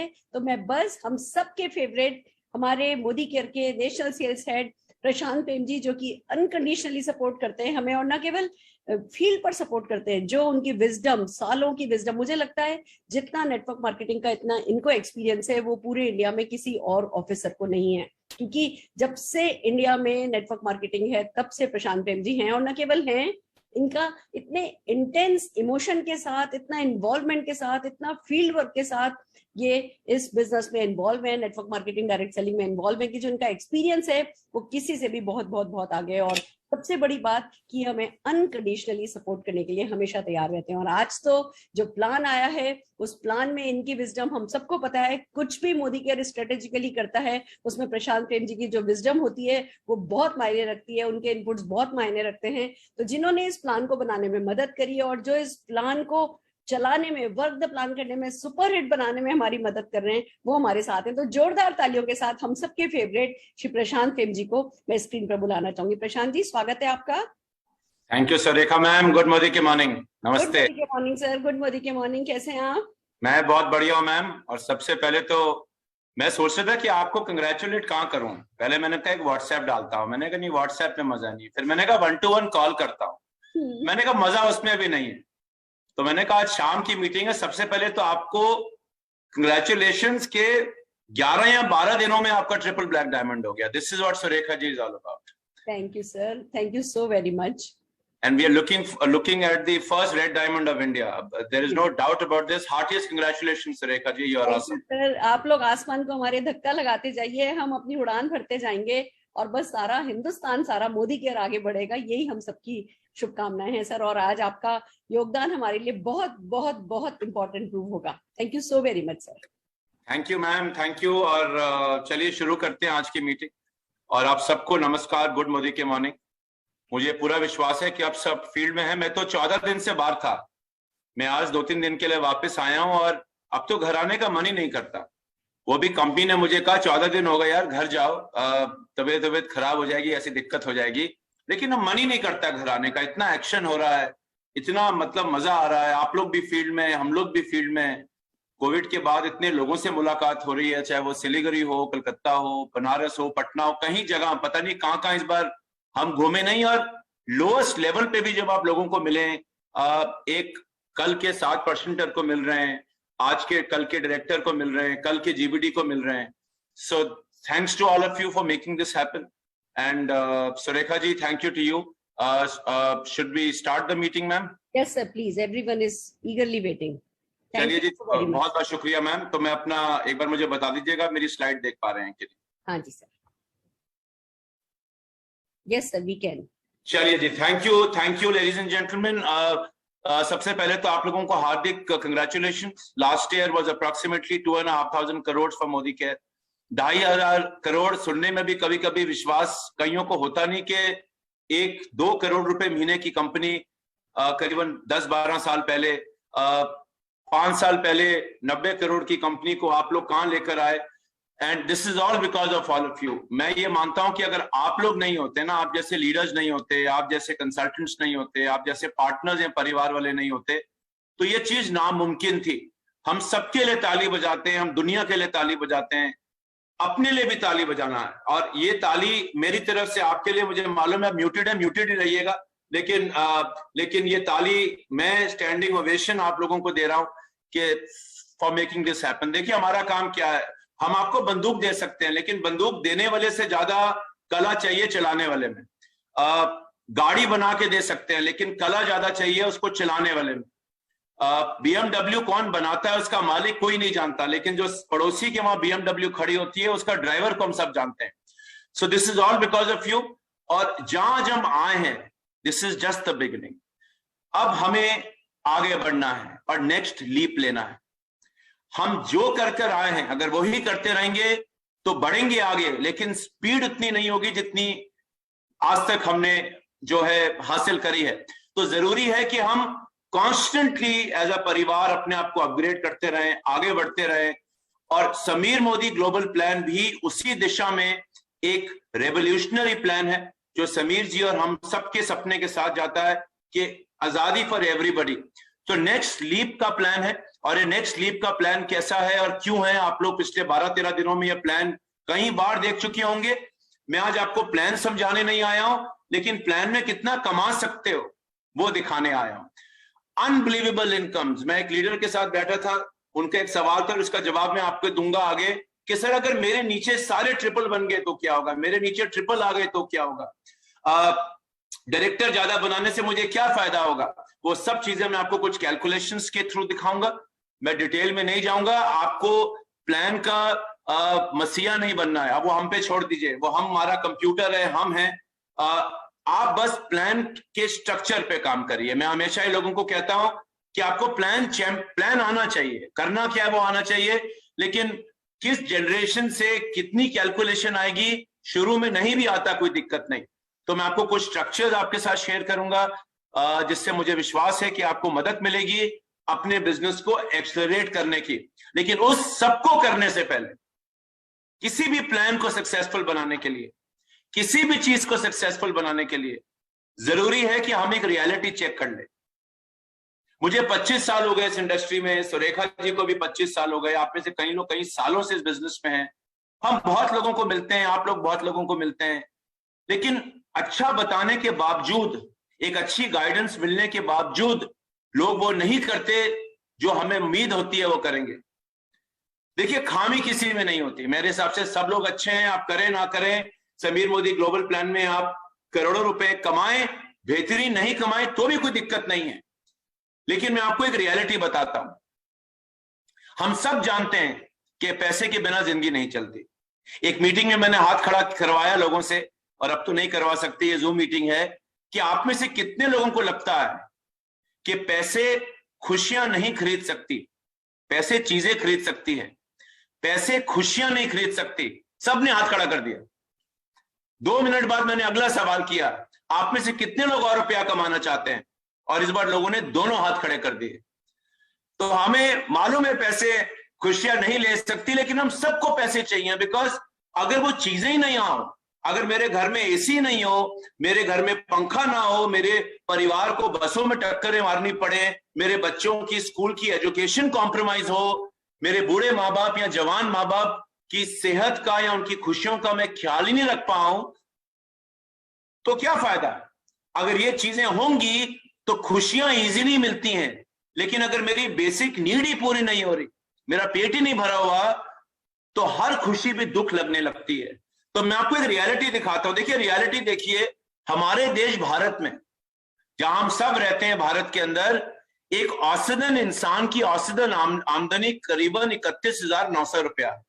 तो मैं बस हम सबके फेवरेट हमारे मोदी केयर के नेशनल सेल्स हेड प्रशांत प्रेम जी, जो कि अनकंडीशनली सपोर्ट करते हैं हमें और न केवल फील्ड पर सपोर्ट करते हैं, जो उनकी विजडम, सालों की विजडम, मुझे लगता है जितना नेटवर्क मार्केटिंग का इतना इनको एक्सपीरियंस है वो पूरे इंडिया में किसी और ऑफिसर को नहीं है। क्योंकि जब से इंडिया में नेटवर्क मार्केटिंग है तब से प्रशांत प्रेम जी हैं, और न केवल हैं, इनका इतने इंटेंस इमोशन के साथ, इतना इन्वॉल्वमेंट के साथ, इतना फील्ड वर्क के साथ ये इस बिजनेस में इन्वॉल्व है, नेटवर्क मार्केटिंग डायरेक्ट सेलिंग में इन्वॉल्व है, कि जो इनका एक्सपीरियंस है वो किसी से भी बहुत बहुत बहुत आगे है। और सबसे बड़ी बात कि हमें अनकंडीशनली सपोर्ट करने के लिए हमेशा तैयार रहते हैं। और आज तो जो प्लान आया है उस प्लान में इनकी विजडम हम सबको पता है, कुछ भी मोदी केयर स्ट्रेटेजिकली करता है उसमें प्रशांत प्रेम जी की जो विजडम होती है वो बहुत मायने रखती है, उनके इनपुट्स बहुत मायने रखते हैं। तो जिन्होंने इस प्लान को बनाने में मदद करी है और जो इस प्लान को चलाने में, वर्क द प्लान करने में, सुपर हिट बनाने में हमारी मदद कर रहे हैं, वो हमारे साथ हैं। तो जोरदार तालियों के साथ हम सबके फेवरेट श्री प्रशांत प्रेम जी को मैं स्क्रीन पर बुलाना चाहूंगी। प्रशांत जी, स्वागत है आपका। Thank you Surekha ma'am. Good Modi के मॉर्निंग। नमस्ते। गुड मोदी के मॉर्निंग सर। गुड मोदी के मॉर्निंग। कैसे हैं आप? मैं बहुत बढ़िया हूँ मैम। और सबसे पहले तो मैं सोच रहा था कि आपको कंग्रेचुलेट कहाँ करूं। पहले मैंने कहा एक व्हाट्सएप डालता हूँ, मैंने कहा नहीं व्हाट्सएप में मजा नहीं, फिर मैंने कहा 1-to-1 कॉल करता हूँ, मैंने कहा मजा उसमें भी नहीं है, तो मैंने कहा आज शाम की मीटिंग है, सबसे पहले तो आपको कंग्रेचुलेशंस के 11 या 12 दिनों में आपका ट्रिपल ब्लैक डायमंड हो गया। This is what Surekha ji is all about. Thank you sir, thank you so very much. And we are looking at the first red diamond of India. There is no doubt about this. Heartiest congratulations, Surekha ji. You are awesome. Sir, आप लोग आसमान को हमारे धक्का लगाते जाइए, हम अपनी उड़ान भरते जाएंगे और बस सारा हिंदुस्तान, सारा मोदी केयर आगे बढ़ेगा, यही हम सबकी शुभकामनाएं हैं सर। और आज आपका योगदान हमारे लिए बहुत बहुत बहुत इंपॉर्टेंट प्रूव होगा। Thank you so very much sir. Thank you ma'am, thank you. और चलिए शुरू करते हैं आज की मीटिंग। और आप सबको नमस्कार, गुड मोदी के मॉर्निंग। मुझे पूरा विश्वास है कि आप सब फील्ड में हैं। मैं तो 14 दिन से बाहर था, मैं आज 2-3 दिन के लिए वापस आया हूं और अब तो घर आने का मन ही नहीं करता। वो भी कंपनी ने मुझे कहा 14 दिन हो गए यार, घर जाओ, तबीयत खराब हो जाएगी, ऐसी दिक्कत हो जाएगी, लेकिन अब मन ही नहीं करता घर आने का। इतना एक्शन हो रहा है, इतना मतलब मजा आ रहा है। आप लोग भी फील्ड में, हम लोग भी फील्ड में। कोविड के बाद इतने लोगों से मुलाकात हो रही है, चाहे वो सिलीगुड़ी हो, कलकत्ता हो, बनारस हो, पटना हो, कहीं जगह पता नहीं कहाँ कहाँ इस बार हम घूमे नहीं। और लोएस्ट लेवल पे भी जब आप लोगों को मिले, एक कल के 7% को मिल रहे हैं, आज के कल के डायरेक्टर को मिल रहे हैं, कल के जीबीडी को मिल रहे हैं। So thanks to all of you for making this happen. And Surekha ji, thank you to you. Should we start the meeting ma'am? Yes sir, please, everyone is eagerly waiting. चलिए जी, बहुत बहुत शुक्रिया मैम। तो मैं अपना एक बार मुझे बता दीजिएगा मेरी स्लाइड देख पा रहे हैं कि नहीं? हाँ जी sir. Yes sir, we can. चलिए जी, thank you ladies and gentleman. सबसे पहले तो आप लोगों को हार्दिक congratulations. Last year was approximately 2,500 crore for Modi care. 2,500 crore सुनने में भी कभी कभी विश्वास कईयों को होता नहीं कि 1-2 करोड़ रुपए महीने की कंपनी करीबन 10-12 साल पहले, 5 साल पहले 90 करोड़ की कंपनी को आप लोग कहां लेकर आए। And this is all because of all of you. मैं ये मानता हूं कि अगर आप लोग नहीं होते ना, आप जैसे लीडर्स नहीं होते, आप जैसे कंसल्टेंट्स नहीं होते, आप जैसे पार्टनर्स या परिवार वाले नहीं होते, तो ये चीज नामुमकिन थी। हम सबके लिए ताली बजाते हैं, हम दुनिया के लिए ताली बजाते हैं, अपने लिए भी ताली बजाना है। और ये ताली मेरी तरफ से आपके लिए, मुझे मालूम है म्यूटेड है, म्यूटेड ही रहिएगा, लेकिन ये ताली मैं स्टैंडिंग ओवेशन आप लोगों को दे रहा हूं कि फॉर मेकिंग दिस हैपन। देखिए हमारा काम क्या है, हम आपको बंदूक दे सकते हैं, लेकिन बंदूक देने वाले से ज्यादा कला चाहिए चलाने वाले में। गाड़ी बना के दे सकते हैं, लेकिन कला ज्यादा चाहिए उसको चलाने वाले में। BMW कौन बनाता है उसका मालिक कोई नहीं जानता, लेकिन जो पड़ोसी के वहां BMW खड़ी होती है उसका ड्राइवर को हम सब जानते हैं। So this is all because of you. और जहां हम आए हैं, this is just the beginning. अब हमें आगे बढ़ना है और नेक्स्ट लीप लेना है। हम जो कर आए हैं अगर वही करते रहेंगे तो बढ़ेंगे आगे, लेकिन स्पीड उतनी नहीं होगी जितनी आज तक हमने जो है हासिल करी है। तो जरूरी है कि हम कॉन्स्टेंटली एज अ परिवार अपने आप को अपग्रेड करते रहें, आगे बढ़ते रहें। और समीर मोदी ग्लोबल प्लान भी उसी दिशा में एक रेवोल्यूशनरी प्लान है, जो समीर जी और हम सबके सपने के साथ जाता है कि आजादी फॉर एवरीबॉडी। तो नेक्स्ट लीप का प्लान है और ये नेक्स्ट लीप का प्लान कैसा है और क्यों है। आप लोग पिछले 12-13 दिनों में ये प्लान कई बार देख चुके होंगे। मैं आज आपको प्लान समझाने नहीं आया हूं, लेकिन प्लान में कितना कमा सकते हो वो दिखाने आया हूं। Unbelievable incomes. मैं एक लीडर के साथ बैठा था, उनका एक सवाल था, उसका जवाब मैं आपको दूंगा आगे कि सर अगर मेरे नीचे सारे ट्रिपल बन गए तो क्या होगा, मेरे नीचे ट्रिपल आ गए तो क्या होगा, डायरेक्टर ज्यादा बनाने से मुझे क्या फायदा होगा। वो सब चीजें मैं आपको कुछ कैलकुलेशंस के थ्रू दिखाऊंगा। मैं डिटेल में नहीं जाऊंगा। आपको प्लान का मसीहा नहीं बनना है, अब वो हम पे छोड़ दीजिए, वो हमारा कंप्यूटर है, हम हैं। आप बस प्लान के स्ट्रक्चर पे काम करिए। मैं हमेशा ही लोगों को कहता हूं कि आपको प्लान आना चाहिए, करना क्या है वो आना चाहिए, लेकिन किस जनरेशन से कितनी कैलकुलेशन आएगी शुरू में नहीं भी आता कोई दिक्कत नहीं। तो मैं आपको कुछ स्ट्रक्चर्स आपके साथ शेयर करूंगा जिससे मुझे विश्वास है कि आपको मदद मिलेगी अपने बिजनेस को एक्सेलरेट करने की। लेकिन उस सबको करने से पहले, किसी भी प्लान को सक्सेसफुल बनाने के लिए, किसी भी चीज को सक्सेसफुल बनाने के लिए जरूरी है कि हम एक रियलिटी चेक कर ले। मुझे 25 साल हो गए इस इंडस्ट्री में, सुरेखा जी को भी 25 साल हो गए, आप में से कई लोग कई सालों से इस बिजनेस में हैं। हम बहुत लोगों को मिलते हैं, आप लोग बहुत लोगों को मिलते हैं, लेकिन अच्छा बताने के बावजूद, एक अच्छी गाइडेंस मिलने के बावजूद लोग वो नहीं करते जो हमें उम्मीद होती है वो करेंगे। देखिए, खामी किसी में नहीं होती। मेरे हिसाब से सब लोग अच्छे हैं, आप करें ना करें। समीर मोदी ग्लोबल प्लान में आप करोड़ों रुपए कमाएं, बेहतरीन नहीं कमाएं तो भी कोई दिक्कत नहीं है। लेकिन मैं आपको एक रियलिटी बताता हूं। हम सब जानते हैं कि पैसे के बिना जिंदगी नहीं चलती। एक मीटिंग में मैंने हाथ खड़ा करवाया लोगों से, और अब तो नहीं करवा सकते, ये जूम मीटिंग है, कि आप में से कितने लोगों को लगता है कि पैसे खुशियां नहीं खरीद सकती, पैसे चीजें खरीद सकती है, पैसे खुशियां नहीं खरीद सकती। सबने हाथ खड़ा कर दिया। 2 मिनट बाद मैंने अगला सवाल किया, आप में से कितने लोग और रुपया कमाना चाहते हैं, और इस बार लोगों ने दोनों हाथ खड़े कर दिए। तो हमें मालूम है पैसे खुशियां नहीं ले सकती, लेकिन हम सबको पैसे चाहिए। बिकॉज अगर वो चीजें ही नहीं हो, अगर मेरे घर में एसी नहीं हो, मेरे घर में पंखा ना हो, मेरे परिवार को बसों में टक्करें मारनी पड़े, मेरे बच्चों की स्कूल की एजुकेशन कॉम्प्रोमाइज हो, मेरे बूढ़े माँ बाप या जवान माँ बाप की सेहत का या उनकी खुशियों का मैं ख्याल ही नहीं रख पाऊं, तो क्या फायदा। अगर ये चीजें होंगी तो खुशियां इजीली मिलती हैं, लेकिन अगर मेरी बेसिक नीड ही पूरी नहीं हो रही, मेरा पेट ही नहीं भरा हुआ, तो हर खुशी भी दुख लगने लगती है। तो मैं आपको एक रियलिटी दिखाता हूं। देखिए, रियलिटी देखिए, हमारे देश भारत में जहां हम सब रहते हैं, भारत के अंदर एक औसतन इंसान की औसतन आमदनी करीबन 31,900 रुपया है।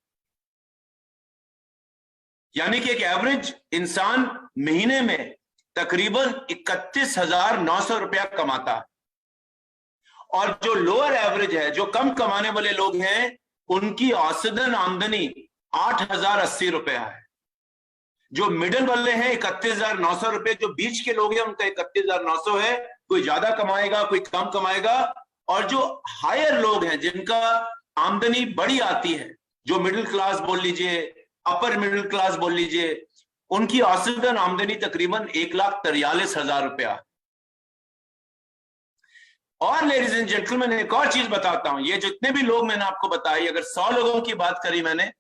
यानी कि एक एवरेज इंसान महीने में तकरीबन 31,900 रुपया कमाता है। और जो लोअर एवरेज है, जो कम कमाने वाले लोग हैं, उनकी औसतन आमदनी 8,080 रुपया है। जो मिडिल वाले हैं 31,900 रुपए, जो बीच के लोग हैं उनका 31,900 है। कोई ज्यादा कमाएगा, कोई कम कमाएगा। और जो हायर लोग हैं, जिनका आमदनी बड़ी आती है, जो मिडिल क्लास बोल लीजिए, अपर मिडिल क्लास बोल लीजिए, उनकी औसतन आमदनी तकरीबन 1,43,000 रुपया। और लेडीज एंड जेंटलमैन, एक और चीज बताता हूं, ये जितने भी लोग मैंने आपको बताई, अगर 100 लोगों की बात करी मैंने,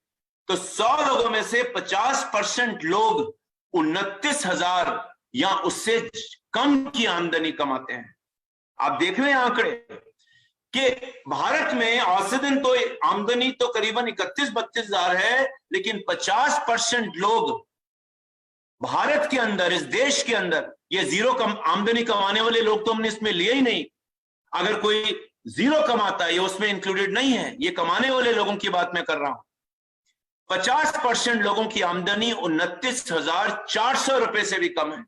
तो 100 लोगों में से 50% लोग 29,000 या उससे कम की आमदनी कमाते हैं। आप देख रहे हैं आंकड़े कि भारत में औसतन तो आमदनी तो करीबन 31-32,000 है, लेकिन 50% लोग भारत के अंदर, इस देश के अंदर, ये जीरो आमदनी कमाने वाले लोग तो हमने इसमें लिए ही नहीं। अगर कोई जीरो कमाता है, ये उसमें इंक्लूडेड नहीं है। ये कमाने वाले लोगों की बात मैं कर रहा हूं। 50% लोगों की आमदनी 29,400 रुपए से भी कम है।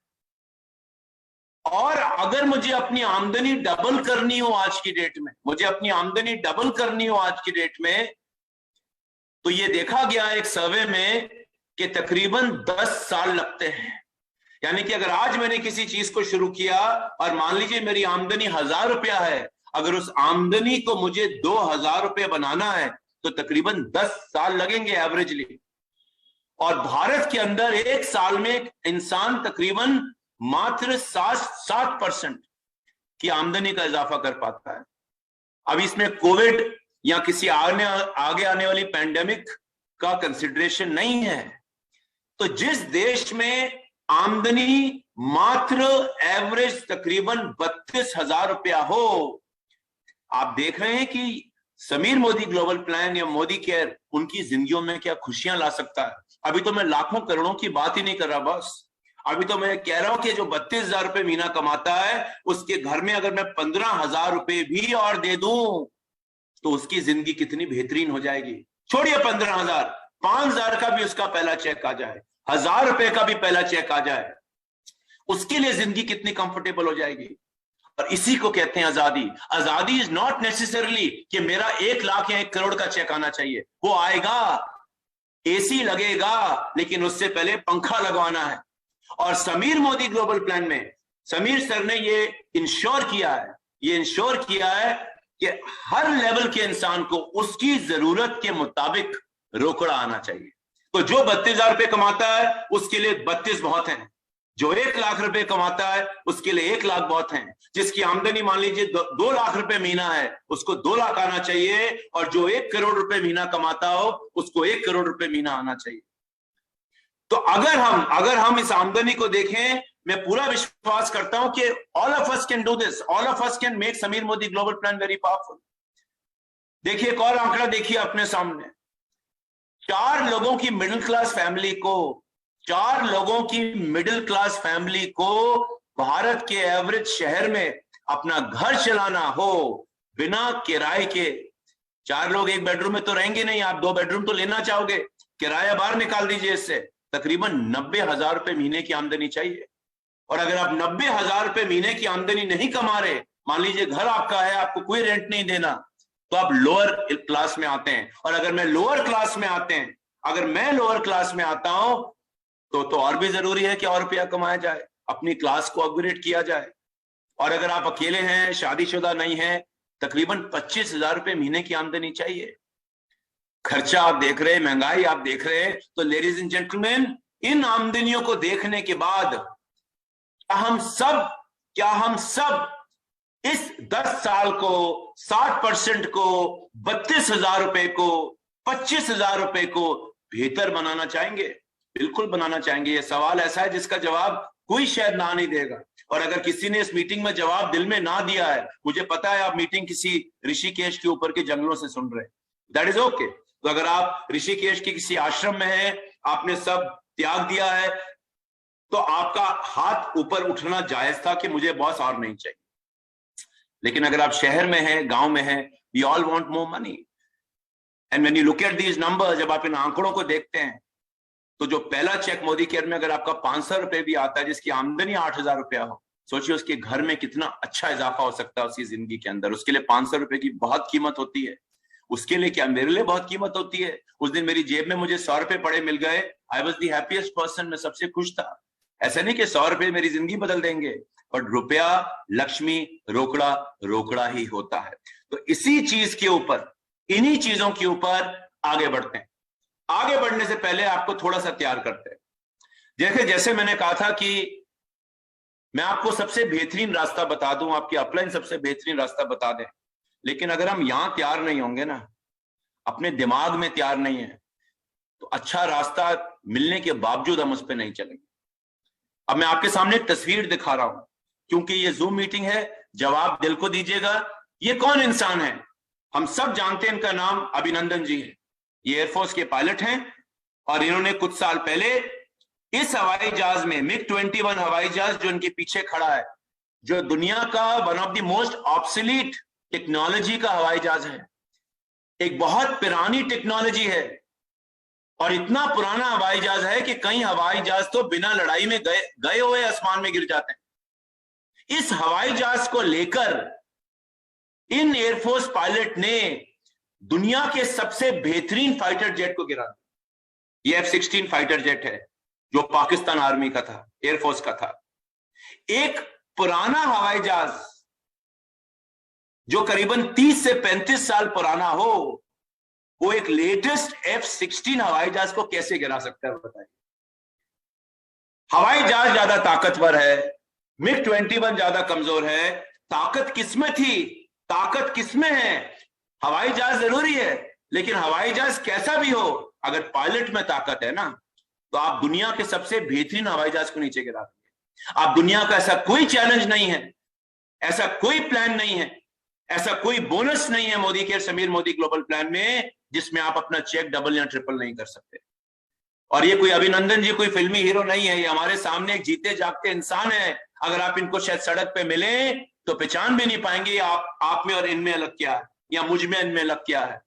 और अगर मुझे अपनी आमदनी डबल करनी हो आज की डेट में, मुझे अपनी आमदनी डबल करनी हो आज की डेट में, तो ये देखा गया एक सर्वे में कि तकरीबन 10 साल लगते हैं। यानी कि अगर आज मैंने किसी चीज को शुरू किया और मान लीजिए मेरी आमदनी 1,000 रुपया है, अगर उस आमदनी को मुझे 2,000 रुपये बनाना है तो तकरीबन 10 साल लगेंगे एवरेजली। और भारत के अंदर एक साल में इंसान तकरीबन मात्र 7% की आमदनी का इजाफा कर पाता है। अब इसमें कोविड या किसी आगे आने वाली पैंडेमिक का कंसिडरेशन नहीं है। तो जिस देश में आमदनी मात्र एवरेज तकरीबन 32,000 रुपया हो, आप देख रहे हैं कि समीर मोदी ग्लोबल प्लान या मोदी केयर उनकी जिंदगियों में क्या खुशियां ला सकता है। अभी तो मैं लाखों करोड़ों की बात ही नहीं कर रहा बस, अभी तो मैं कह रहा हूं कि जो 32,000 रुपए महीना कमाता है उसके घर में अगर मैं 15,000 रुपए भी और दे दूं तो उसकी जिंदगी कितनी बेहतरीन हो जाएगी। छोड़िए 15,000, 5,000 का भी उसका पहला चेक आ जाए, 1,000 रुपए का भी पहला चेक आ जाए, उसके लिए जिंदगी कितनी कंफर्टेबल हो जाएगी। और इसी को कहते हैं आजादी। आजादी इज नॉट नेसेसरली कि मेरा 1 लाख या 1 करोड़ का चेक आना चाहिए, वो आएगा, एसी लगेगा, लेकिन उससे पहले पंखा लगवाना है। और समीर मोदी ग्लोबल प्लान में समीर सर ने ये इंश्योर किया है कि हर लेवल के इंसान को उसकी जरूरत के मुताबिक रोकड़ा आना चाहिए। तो जो 32,000 रुपए कमाता है उसके लिए 32 बहुत हैं, जो 1 लाख रुपए कमाता है उसके लिए 1 लाख बहुत हैं, जिसकी आमदनी मान लीजिए 2 लाख रुपए महीना है उसको 2 लाख आना चाहिए, और जो 1 करोड़ रुपए महीना कमाता हो उसको 1 करोड़ रुपए महीना आना चाहिए। तो अगर हम इस आमदनी को देखें, मैं पूरा विश्वास करता हूं कि all of us can do this, all of us can make Sameer Modi global plan very powerful. देखिए एक और आंकड़ा देखिए अपने सामने, 4 लोगों की मिडिल क्लास फैमिली को भारत के एवरेज शहर में अपना घर चलाना हो बिना किराए के। 4 लोग 1 बेडरूम में तो रहेंगे नहीं, आप 2 बेडरूम तो लेना चाहोगे, किराया बाहर निकाल दीजिए, इससे तकरीबन 90,000 रुपए महीने की आमदनी चाहिए। और अगर आप 90,000 रुपए महीने की आमदनी नहीं कमा रहे, मान लीजिए घर आपका है, आपको कोई रेंट नहीं देना, तो आप लोअर क्लास में आते हैं। और अगर मैं लोअर क्लास में आता हूं तो और भी जरूरी है कि और रुपया कमाया जाए, अपनी क्लास को अपग्रेड किया जाए। और अगर आप अकेले हैं, शादीशुदा नहीं है, तकरीबन 25,000 रुपए महीने की आमदनी चाहिए। खर्चा आप देख रहे हैं, महंगाई आप देख रहे हैं। तो लेडीज एंड जेंटलमैन, इन आमदनियों को देखने के बाद क्या हम सब इस 10 साल को 60% को 32,000 रुपए को 25,000 रुपए को बेहतर बनाना चाहेंगे? बिल्कुल बनाना चाहेंगे। यह सवाल ऐसा है जिसका जवाब कोई शायद ना नहीं देगा। और अगर किसी ने इस मीटिंग में जवाब दिल में ना दिया है, मुझे पता है आप मीटिंग किसी ऋषिकेश के ऊपर के जंगलों से सुन रहे हैं, दैट इज ओके। तो अगर आप ऋषिकेश के किसी आश्रम में हैं, आपने सब त्याग दिया है, तो आपका हाथ ऊपर उठना जायज था कि मुझे बॉस और नहीं चाहिए। लेकिन अगर आप शहर में हैं, गांव में हैं, we all want more money. And when you look at these numbers, जब आप इन आंकड़ों को देखते हैं, तो जो पहला चेक मोदी केयर में अगर आपका 500 रुपए भी आता है, जिसकी आमदनी 8,000 रुपया हो, सोचिए उसके घर में कितना अच्छा इजाफा हो सकता है उसकी जिंदगी के अंदर। उसके लिए 500 रुपए की बहुत कीमत होती है। उसके लिए क्या, मेरे लिए बहुत कीमत होती है। उस दिन मेरी जेब में मुझे 100 रुपए पड़े मिल गए, I was the happiest person, मैं सबसे खुश था। ऐसा नहीं कि 100 रुपए मेरी जिंदगी बदल देंगे, पर रुपया, लक्ष्मी, रोकड़ा ही होता है। तो इसी चीज के ऊपर, इन्हीं चीजों के ऊपर आगे बढ़ते हैं। आगे बढ़ने से पहले आपको थोड़ा सा तैयार करते हैं। जैसे मैंने कहा था कि मैं आपको सबसे बेहतरीन रास्ता बता दूं, आपकी अपलाइन सबसे बेहतरीन रास्ता बता दें, लेकिन अगर हम यहां तैयार नहीं होंगे ना, अपने दिमाग में तैयार नहीं है, तो अच्छा रास्ता मिलने के बावजूद हम उस पर नहीं चलेंगे। अब मैं आपके सामने एक तस्वीर दिखा रहा हूं, क्योंकि ये जूम मीटिंग है, जवाब दिल को दीजिएगा। ये कौन इंसान है? हम सब जानते हैं, इनका नाम अभिनंदन जी है। ये एयरफोर्स के पायलट हैं और इन्होंने कुछ साल पहले इस हवाई जहाज में, MiG-21 हवाई जहाज जो इनके पीछे खड़ा है, जो दुनिया का one of the most obsolete technology का हवाई जहाज है, एक बहुत पुरानी टेक्नोलॉजी है, और इतना पुराना हवाई जहाज है कि कई हवाई जहाज तो बिना लड़ाई में गए हुए आसमान में गिर जाते हैं। इस हवाई जहाज को लेकर इन एयरफोर्स पायलट ने दुनिया के सबसे बेहतरीन फाइटर जेट को गिरा दिया। ये F-16 फाइटर जेट है जो पाकिस्तान आर्मी का था, एयरफोर्स का था। एक पुराना हवाई जहाज जो करीबन 30 से 35 साल पुराना हो, वो एक लेटेस्ट F-16 हवाई जहाज को कैसे गिरा सकता है, बताइए। हवाई जहाज ज्यादा ताकतवर है, MiG-21 ज्यादा कमजोर है। ताकत किसमें थी, ताकत किसमें है? हवाई जहाज जरूरी है, लेकिन हवाई जहाज कैसा भी हो, अगर पायलट में ताकत है ना, तो आप दुनिया के सबसे बेहतरीन हवाई जहाज को नीचे गिरा देंगे। आप दुनिया का ऐसा कोई चैलेंज नहीं है, ऐसा कोई प्लान नहीं है, ऐसा कोई बोनस नहीं है मोदी के समीर मोदी ग्लोबल प्लान में, जिसमें आप अपना चेक डबल या ट्रिपल नहीं कर सकते। और ये कोई अभिनंदन जी कोई फिल्मी हीरो नहीं है, ये हमारे सामने एक जीते जागते इंसान है। अगर आप इनको शायद सड़क पे मिले तो पहचान भी नहीं पाएंगे आप में और इनमें अलग क्या है, या मुझ में इनमें अलग क्या है।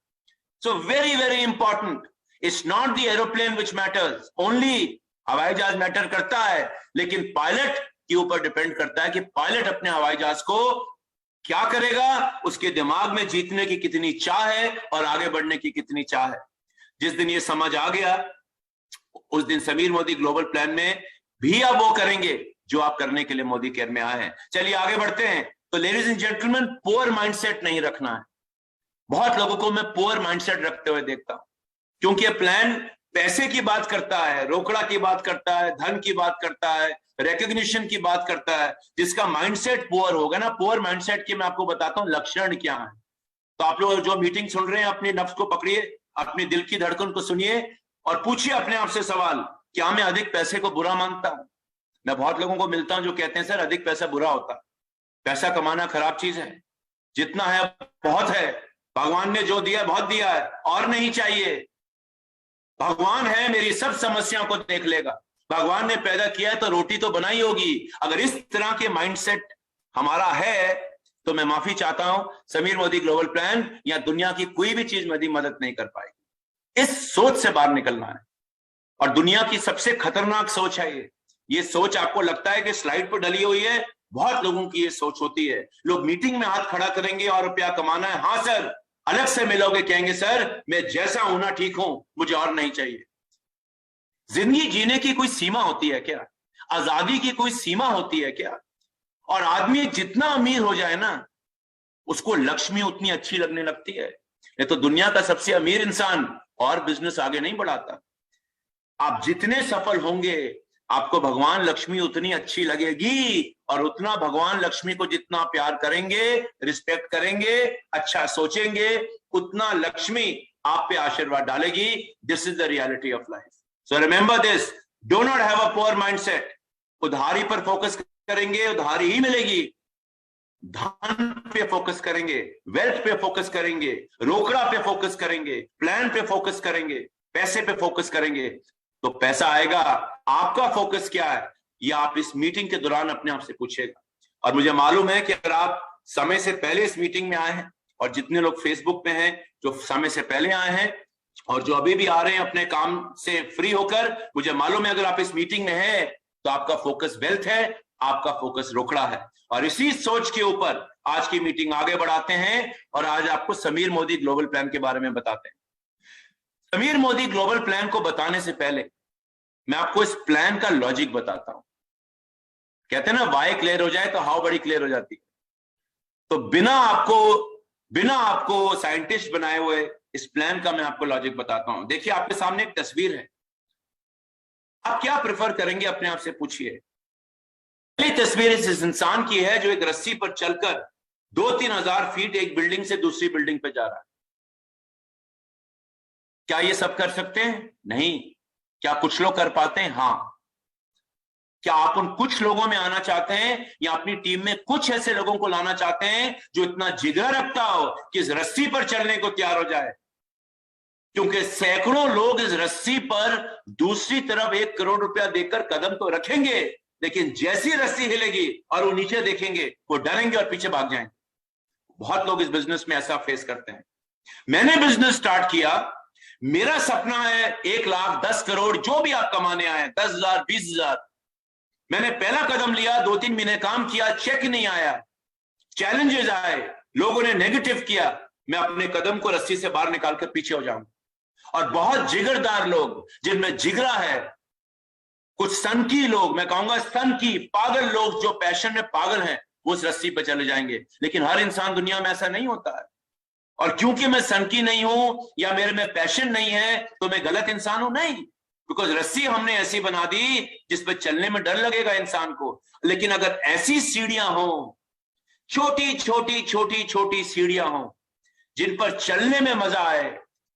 So very very important, it's not the aeroplane which matters only, हवाई जहाज मैटर करता है, लेकिन पायलट के ऊपर डिपेंड करता है कि पायलट अपने हवाई जहाज को क्या करेगा, उसके दिमाग में जीतने की कितनी चाह है और आगे बढ़ने की कितनी चाह है। जिस दिन ये समझ आ गया, उस दिन समीर मोदी ग्लोबल प्लान में भी आप वो करेंगे जो आप करने के लिए मोदी केयर में आए हैं। चलिए आगे बढ़ते हैं। तो ladies and gentleman, poor mindset नहीं रखना है। बहुत लोगों को मैं पुअर माइंडसेट रखते हुए देखता हूं, क्योंकि प्लान पैसे की बात करता है, रोकड़ा की बात करता है, धन की बात करता है, रिकॉग्निशन की बात करता है। जिसका माइंडसेट पुअर होगा ना, पुअर माइंडसेट के मैं आपको बताता हूं लक्षण क्या है। तो आप लोग जो मीटिंग सुन रहे हैं, अपने नफ्स को पकड़िए, अपनी दिल की धड़कन को सुनिए और पूछिए अपने आप से सवाल, क्या मैं अधिक पैसे को बुरा मानता हूं? मैं बहुत लोगों को मिलता हूं जो कहते हैं सर अधिक पैसा बुरा होता है, पैसा कमाना खराब चीज है, जितना है बहुत है, भगवान ने जो दिया बहुत दिया है और नहीं चाहिए, भगवान है मेरी सब समस्याओं को देख लेगा, भगवान ने पैदा किया है तो रोटी तो बनाई होगी। अगर इस तरह के माइंडसेट हमारा है तो मैं माफी चाहता हूं, समीर मोदी ग्लोबल प्लान या दुनिया की कोई भी चीज मेरी मदद नहीं कर पाएगी। इस सोच से बाहर निकलना है, और दुनिया की सबसे खतरनाक सोच है ये सोच आपको लगता है कि स्लाइड पर डली हुई है, बहुत लोगों की ये सोच होती है। लोग मीटिंग में हाथ खड़ा करेंगे और रुपया कमाना है, हाँ सर, अलग से मिलोगे कहेंगे सर मैं जैसा हूं ना ठीक हूं, मुझे और नहीं चाहिए। जिंदगी जीने की कोई सीमा होती है क्या? आजादी की कोई सीमा होती है क्या? और आदमी जितना अमीर हो जाए ना, उसको लक्ष्मी उतनी अच्छी लगने लगती है। ये तो दुनिया का सबसे अमीर इंसान और बिजनेस आगे नहीं बढ़ाता। आप जितने सफल होंगे, आपको भगवान लक्ष्मी उतनी अच्छी लगेगी, और उतना भगवान लक्ष्मी को जितना प्यार करेंगे, रिस्पेक्ट करेंगे, अच्छा सोचेंगे, उतना लक्ष्मी आप पे आशीर्वाद डालेगी। This is the reality of life. So remember this, do not have a poor mindset. उधारी पर फोकस करेंगे, उधारी ही मिलेगी। धन पे फोकस करेंगे, वेल्थ पे फोकस करेंगे, रोकड़ा पे फोकस करेंगे, प्लान पे फोकस करेंगे, पैसे पे फोकस करेंगे, तो पैसा आएगा। आपका फोकस क्या है, ये आप इस मीटिंग के दौरान अपने आप से पूछेगा। और मुझे मालूम है कि अगर आप समय से पहले इस मीटिंग में आए हैं, और जितने लोग फेसबुक पे हैं जो समय से पहले आए हैं और जो अभी भी आ रहे हैं अपने काम से फ्री होकर, मुझे मालूम है अगर आप इस मीटिंग में हैं तो आपका फोकस वेल्थ है, आपका फोकस रोकड़ा है। और इसी सोच के ऊपर आज की मीटिंग आगे बढ़ाते हैं, और आज आपको समीर मोदी ग्लोबल प्लान के बारे में बताते हैं। समीर मोदी ग्लोबल प्लान को बताने से पहले मैं आपको इस प्लान का लॉजिक बताता हूं। कहते हैं ना, वाई क्लियर हो जाए तो हाउ बड़ी क्लियर हो जाती है। तो बिना आपको साइंटिस्ट बनाए हुए इस प्लान का मैं आपको लॉजिक बताता हूं। देखिए आपके सामने एक तस्वीर है, आप क्या प्रेफर करेंगे अपने आप से पूछिए। पहली तस्वीर इस इंसान की है जो एक रस्सी पर चलकर 2-3 हजार फीट एक बिल्डिंग से दूसरी बिल्डिंग पे जा रहा है। क्या ये सब कर सकते हैं? नहीं। क्या कुछ लोग कर पाते हैं? हाँ। क्या आप उन कुछ लोगों में आना चाहते हैं, या अपनी टीम में कुछ ऐसे लोगों को लाना चाहते हैं जो इतना जिगर रखता हो कि इस रस्सी पर चढ़ने को तैयार हो जाए? क्योंकि सैकड़ों लोग इस रस्सी पर दूसरी तरफ 1 करोड़ रुपया देकर कदम तो रखेंगे, लेकिन जैसी रस्सी हिलेगी और वो नीचे देखेंगे, वो डरेंगे और पीछे भाग जाएंगे। बहुत लोग इस बिजनेस में ऐसा फेस करते हैं। मैंने बिजनेस स्टार्ट किया, मेरा सपना है 1 लाख 10 करोड़ जो भी आप कमाने आए, 10,000 20,000। मैंने पहला कदम लिया, 2-3 महीने काम किया, चेक नहीं आया, चैलेंजेस आए, लोगों ने नेगेटिव किया, मैं अपने कदम को रस्सी से बाहर निकालकर पीछे हो जाऊंगा। और बहुत जिगरदार लोग, जिनमें जिगरा है, कुछ सनकी लोग, मैं कहूंगा सनकी पागल लोग जो पैशन में पागल हैं, वो उस रस्सी पर चले जाएंगे। लेकिन हर इंसान दुनिया में ऐसा नहीं होता है। और क्योंकि मैं सनकी नहीं हूं या मेरे में पैशन नहीं है तो मैं गलत इंसान हूं? नहीं, बिकॉज रस्सी हमने ऐसी बना दी जिस पर चलने में डर लगेगा इंसान को। लेकिन अगर ऐसी सीढ़ियां हो, छोटी छोटी छोटी छोटी सीढ़ियां हो, जिन पर चलने में मजा आए,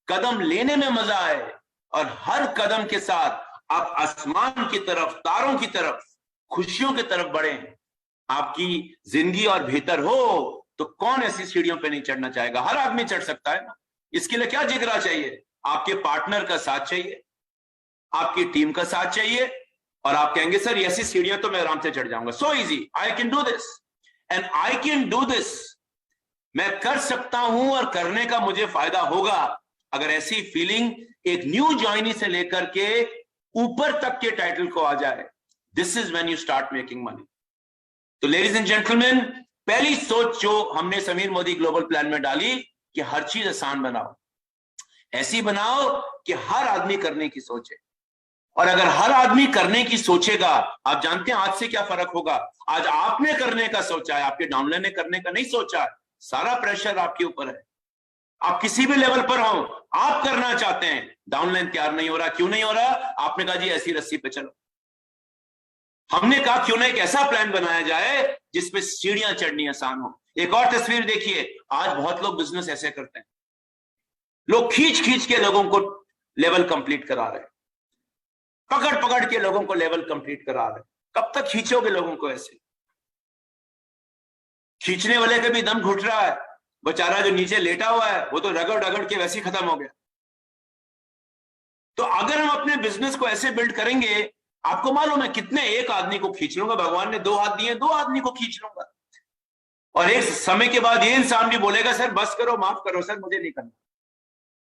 कदम लेने में मजा आए, और हर कदम के साथ आप आसमान की तरफ, तारों की तरफ, खुशियों की तरफ बढ़े। आपकी जिंदगी और बेहतर हो तो कौन ऐसी सीढ़ियों पे नहीं चढ़ना चाहेगा? हर आदमी चढ़ सकता है ना। इसके लिए क्या जिगरा चाहिए? आपके पार्टनर का साथ चाहिए, आपकी टीम का साथ चाहिए, और आप कहेंगे सर ऐसी सीढ़ियां तो मैं आराम से चढ़ जाऊंगा। So easy, I can do this and I can do this. मैं कर सकता हूं और करने का मुझे फायदा होगा अगर ऐसी फीलिंग एक न्यू जॉइनी से लेकर के ऊपर तक के टाइटल को आ जाए। This is when you start making money. तो लेडीज एंड जेंटलमैन, पहली सोच जो हमने समीर मोदी ग्लोबल प्लान में डाली कि हर चीज आसान बनाओ, ऐसी बनाओ कि हर आदमी करने की सोचे। और अगर हर आदमी करने की सोचेगा, आप जानते हैं आज से क्या फर्क होगा? आज आपने करने का सोचा है, आपके डाउनलाइन ने करने का नहीं सोचा है। सारा प्रेशर आपके ऊपर है। आप किसी भी लेवल पर हो, आप करना चाहते हैं, डाउनलाइन तैयार नहीं हो रहा। क्यों नहीं हो रहा? आपने कहा जी ऐसी रस्सी पे चलो। हमने कहा क्यों ना एक ऐसा प्लान बनाया जाए जिसपे सीढ़ियां चढ़नी आसान हो। एक और तस्वीर देखिए, आज बहुत लोग बिजनेस ऐसे करते हैं, लोग खींच खींच के लोगों को लेवल कंप्लीट करा रहे हैं, पकड़ पकड़ के लोगों को लेवल कंप्लीट करा रहे हैं। कब तक खींचोगे लोगों को? ऐसे खींचने वाले का भी दम घुट रहा है, बेचारा जो नीचे लेटा हुआ है वो तो रगड़ रगड़ के वैसे ही खत्म हो गया। तो अगर हम अपने बिजनेस को ऐसे बिल्ड करेंगे, आपको मालूम है कितने, एक आदमी को खींच लूंगा, भगवान ने 2 हाथ दिए, 2 आदमी को खींच लूंगा। और एक समय के बाद ये इंसान भी बोलेगा सर बस करो, माफ करो सर, मुझे नहीं करना,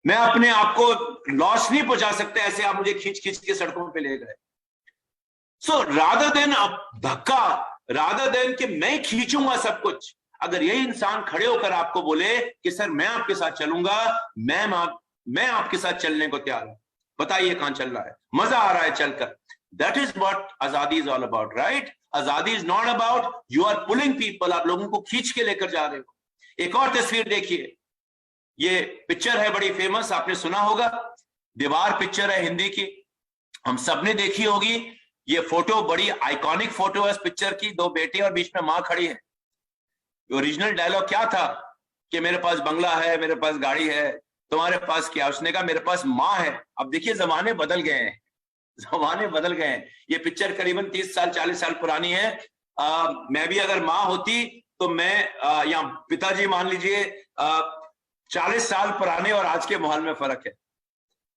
मैं अपने आप को लॉस नहीं पहुंचा सकते, ऐसे आप मुझे खींच खींच के सड़कों पे ले गए। सो रादर देन धक्का, रादर देन कि मैं खींचूंगा सब कुछ, अगर यही इंसान खड़े होकर आपको बोले कि सर मैं आपके साथ चलूंगा, मैं आपके साथ चलने को तैयार हूं, बताइए कहां चल रहा है? मजा आ रहा है चलकर। दैट इज व्हाट आजादी इज ऑल अबाउट, राइट? आजादी is not about you are pulling people, आप लोगों को खींच के लेकर जा रहे हो। एक और तस्वीर देखिए, ये पिक्चर है बड़ी फेमस, आपने सुना होगा, दीवार पिक्चर है हिंदी की, हम सबने देखी होगी। ये फोटो बड़ी आइकॉनिक फोटो है इस पिक्चर की, 2 बेटे और बीच में मां खड़ी है। ओरिजिनल डायलॉग क्या था कि मेरे पास बंगला है, मेरे पास गाड़ी है, तुम्हारे पास क्या? उसने कहा मेरे पास मां है। अब देखिए जमाने बदल गए हैं, जमाने बदल गए हैं। ये पिक्चर करीबन 30 साल 40 साल पुरानी है। मैं भी अगर मां होती तो मैं या पिताजी मान लीजिए 40 साल पुराने और आज के माहौल में फर्क है।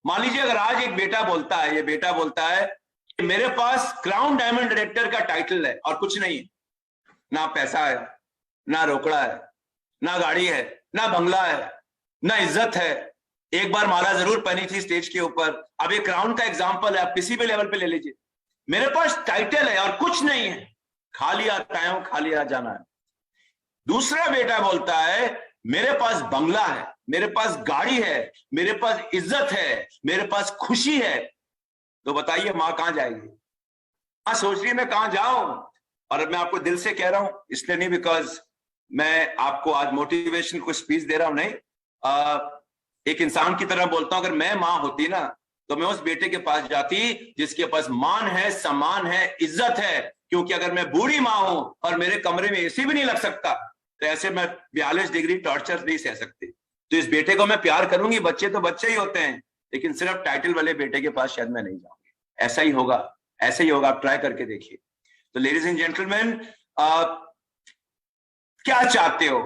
मान लीजिए अगर आज एक बेटा बोलता है, ये बेटा बोलता है कि मेरे पास क्राउन डायमंड डायरेक्टर का टाइटल है और कुछ नहीं है, ना पैसा है, ना रोकड़ा है, ना गाड़ी है, ना बंगला है, ना इज्जत है, एक बार माला जरूर पहनी थी स्टेज के ऊपर। अब ये क्राउन का एग्जांपल है, आप किसी भी लेवल पे ले लीजिए, मेरे पास टाइटल है और कुछ नहीं है, खाली आता हूं, खाली आ जाना है। दूसरा बेटा बोलता है मेरे पास बंगला है, मेरे पास गाड़ी है, मेरे पास इज्जत है, मेरे पास खुशी है। तो बताइए मां कहां जाएगी? मां सोच रही है मैं कहां जाऊं। और मैं आपको दिल से कह रहा हूं, इसलिए नहीं बिकॉज मैं आपको आज मोटिवेशन को स्पीच दे रहा हूं, नहीं, एक इंसान की तरह बोलता हूं, अगर मैं मां होती ना तो मैं उस बेटे के पास जाती जिसके पास मान है, सम्मान है, इज्जत है। क्योंकि अगर मैं बूढ़ी मां हूं और मेरे कमरे में एसी भी नहीं लग सकता तो ऐसे मैं 42 डिग्री टॉर्चर नहीं सह सकती। तो इस बेटे को मैं प्यार करूंगी, बच्चे तो बच्चे ही होते हैं, लेकिन सिर्फ टाइटल वाले बेटे के पास शायद मैं नहीं जाऊंगी। ऐसा ही होगा, ऐसा ही होगा, आप ट्राई करके देखिए। तो लेडीज एंड जेंटलमैन, क्या चाहते हो?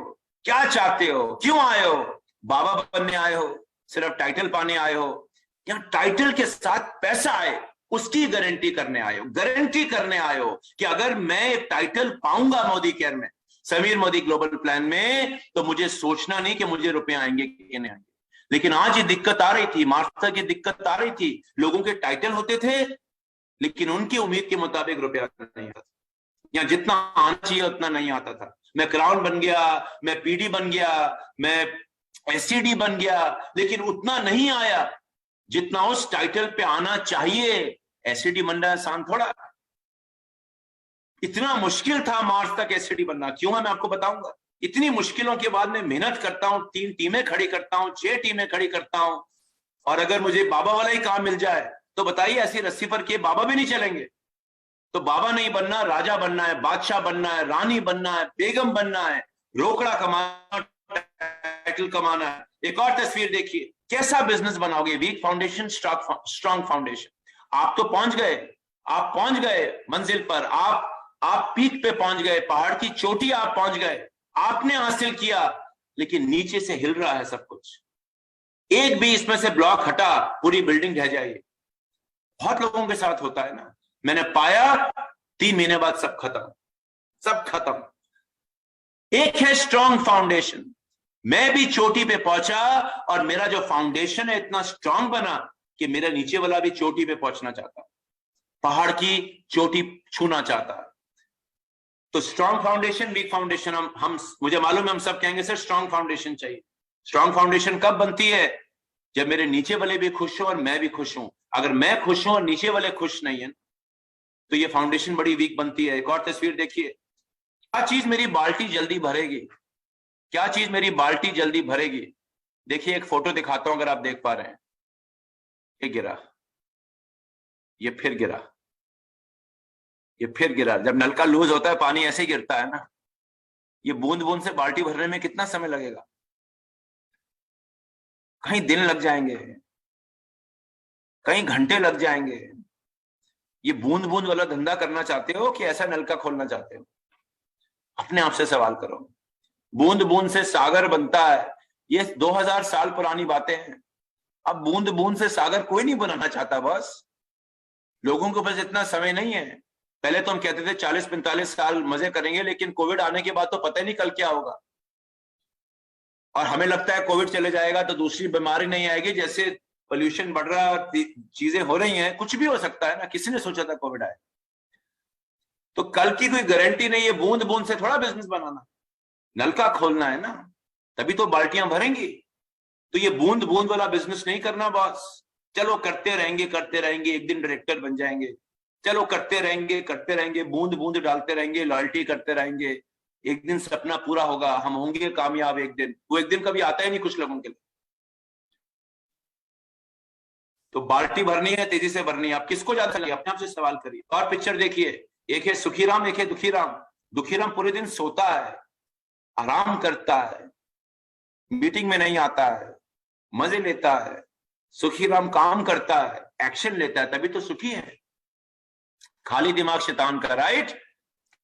क्या चाहते हो? क्यों आए हो? बाबा बनने आए हो? सिर्फ टाइटल पाने आए हो? या टाइटल के साथ पैसा आए उसकी गारंटी करने आए हो? गारंटी करने आए हो कि अगर मैं एक टाइटल पाऊंगा मोदी केयर में, समीर मोदी ग्लोबल प्लान में, तो मुझे सोचना नहीं कि मुझे रुपए आएंगे कि नहीं आएंगे। लेकिन आज ये दिक्कत आ रही थी, मार्था की दिक्कत आ रही थी, लोगों के टाइटल होते थे लेकिन उनकी उम्मीद के मुताबिक रुपया नहीं आता, या जितना आना चाहिए उतना नहीं आता था। मैं क्राउन बन गया, मैं पीडी बन गया, मैं एससीडी बन गया, लेकिन उतना नहीं आया जितना उस टाइटल पे आना चाहिए। एससीडी बनना आसान थोड़ा, इतना मुश्किल था मार्च तक एससीडी बनना। क्यों है मैं आपको बताऊंगा। इतनी मुश्किलों के बाद मैं मेहनत करता हूं, 3 टीमें खड़ी करता हूं, 6 टीमें खड़ी करता हूं, और अगर मुझे बाबा वाला ही काम मिल जाए तो बताइए ऐसी रस्सी पर के बाबा भी नहीं चलेंगे। तो बाबा नहीं बनना, राजा बनना है, बादशाह बनना है, रानी बनना है, बेगम बनना है, रोकड़ा कमाना टाइटल कमाना है। एक और तस्वीर देखिए, कैसा बिजनेस बनाओगे? Weak foundation, strong foundation. आप तो पहुंच गए, आप पहुंच गए मंजिल पर, आप पीक पे पहुंच गए, पहाड़ की चोटी आप पहुंच गए, आपने हासिल किया, लेकिन नीचे से हिल रहा है सब कुछ। एक भी इसमें से ब्लॉक हटा, पूरी बिल्डिंग ढह जाएगी। बहुत लोगों के साथ होता है ना, मैंने पाया 3 महीने बाद सब खत्म, सब खत्म। एक है स्ट्रॉन्ग फाउंडेशन, मैं भी चोटी पे पहुंचा और मेरा जो फाउंडेशन है इतना स्ट्रांग बना कि मेरा नीचे वाला भी चोटी पे पहुंचना चाहता, पहाड़ की चोटी छूना चाहता। तो स्ट्रॉन्ग फाउंडेशन, वीक फाउंडेशन, हम मुझे मालूम है हम सब कहेंगे सर स्ट्रॉन्ग फाउंडेशन चाहिए। स्ट्रॉन्ग फाउंडेशन कब बनती है? जब मेरे नीचे वाले भी खुश हो और मैं भी खुश हूं। अगर मैं खुश हूं और नीचे वाले खुश नहीं है तो ये फाउंडेशन बड़ी वीक बनती है। एक और तस्वीर देखिए, क्या चीज मेरी बाल्टी जल्दी भरेगी, क्या चीज मेरी बाल्टी जल्दी भरेगी? देखिए एक फोटो दिखाता हूं अगर आप देख पा रहे हैं। ये गिरा, ये फिर गिरा, ये फिर गिरा। जब नलका लूज होता है पानी ऐसे ही गिरता है ना। ये बूंद बूंद से बाल्टी भरने में कितना समय लगेगा? कहीं दिन लग जाएंगे, कहीं घंटे लग जाएंगे। ये बूंद बूंद वाला धंधा करना चाहते हो कि ऐसा नलका खोलना चाहते हो? अपने आप से सवाल करो। बूंद बूंद से सागर बनता है, ये 2000 साल पुरानी बातें हैं। अब बूंद बूंद से सागर कोई नहीं बनाना चाहता, बस लोगों के पास इतना समय नहीं है। पहले तो हम कहते थे 40-45 साल मजे करेंगे, लेकिन कोविड आने के बाद तो पता ही नहीं कल क्या होगा। और हमें लगता है कोविड चले जाएगा तो दूसरी बीमारी नहीं आएगी, जैसे पोल्यूशन बढ़ रहा, चीजें हो रही हैं, कुछ भी हो सकता है ना। किसी ने सोचा था कोविड आए? तो कल की कोई गारंटी नहीं है। बूंद बूंद से थोड़ा बिजनेस बनाना, नलका खोलना है ना, तभी तो बाल्टियां भरेंगी। तो ये बूंद बूंद वाला बिजनेस नहीं करना बॉस। चलो करते रहेंगे करते रहेंगे, एक दिन डायरेक्टर बन जाएंगे। चलो करते रहेंगे करते रहेंगे, बूंद बूंद डालते रहेंगे, लॉयल्टी करते रहेंगे, एक दिन सपना पूरा होगा, हम होंगे कामयाब एक दिन। वो एक दिन कभी आता ही नहीं कुछ लोगों के लिए। तो बाल्टी भरनी है, तेजी से भरनी है। आप किसको ज्यादा चाहिए, अपने आप से सवाल करिए। और पिक्चर देखिए, एक है सुखीराम, एक है दुखीराम। दुखीराम पूरे दिन सोता है, आराम करता है, मीटिंग में नहीं आता है, मजे लेता है। सुखीराम काम करता है, एक्शन लेता है, तभी तो सुखी है। खाली दिमाग शैतान का, राइट?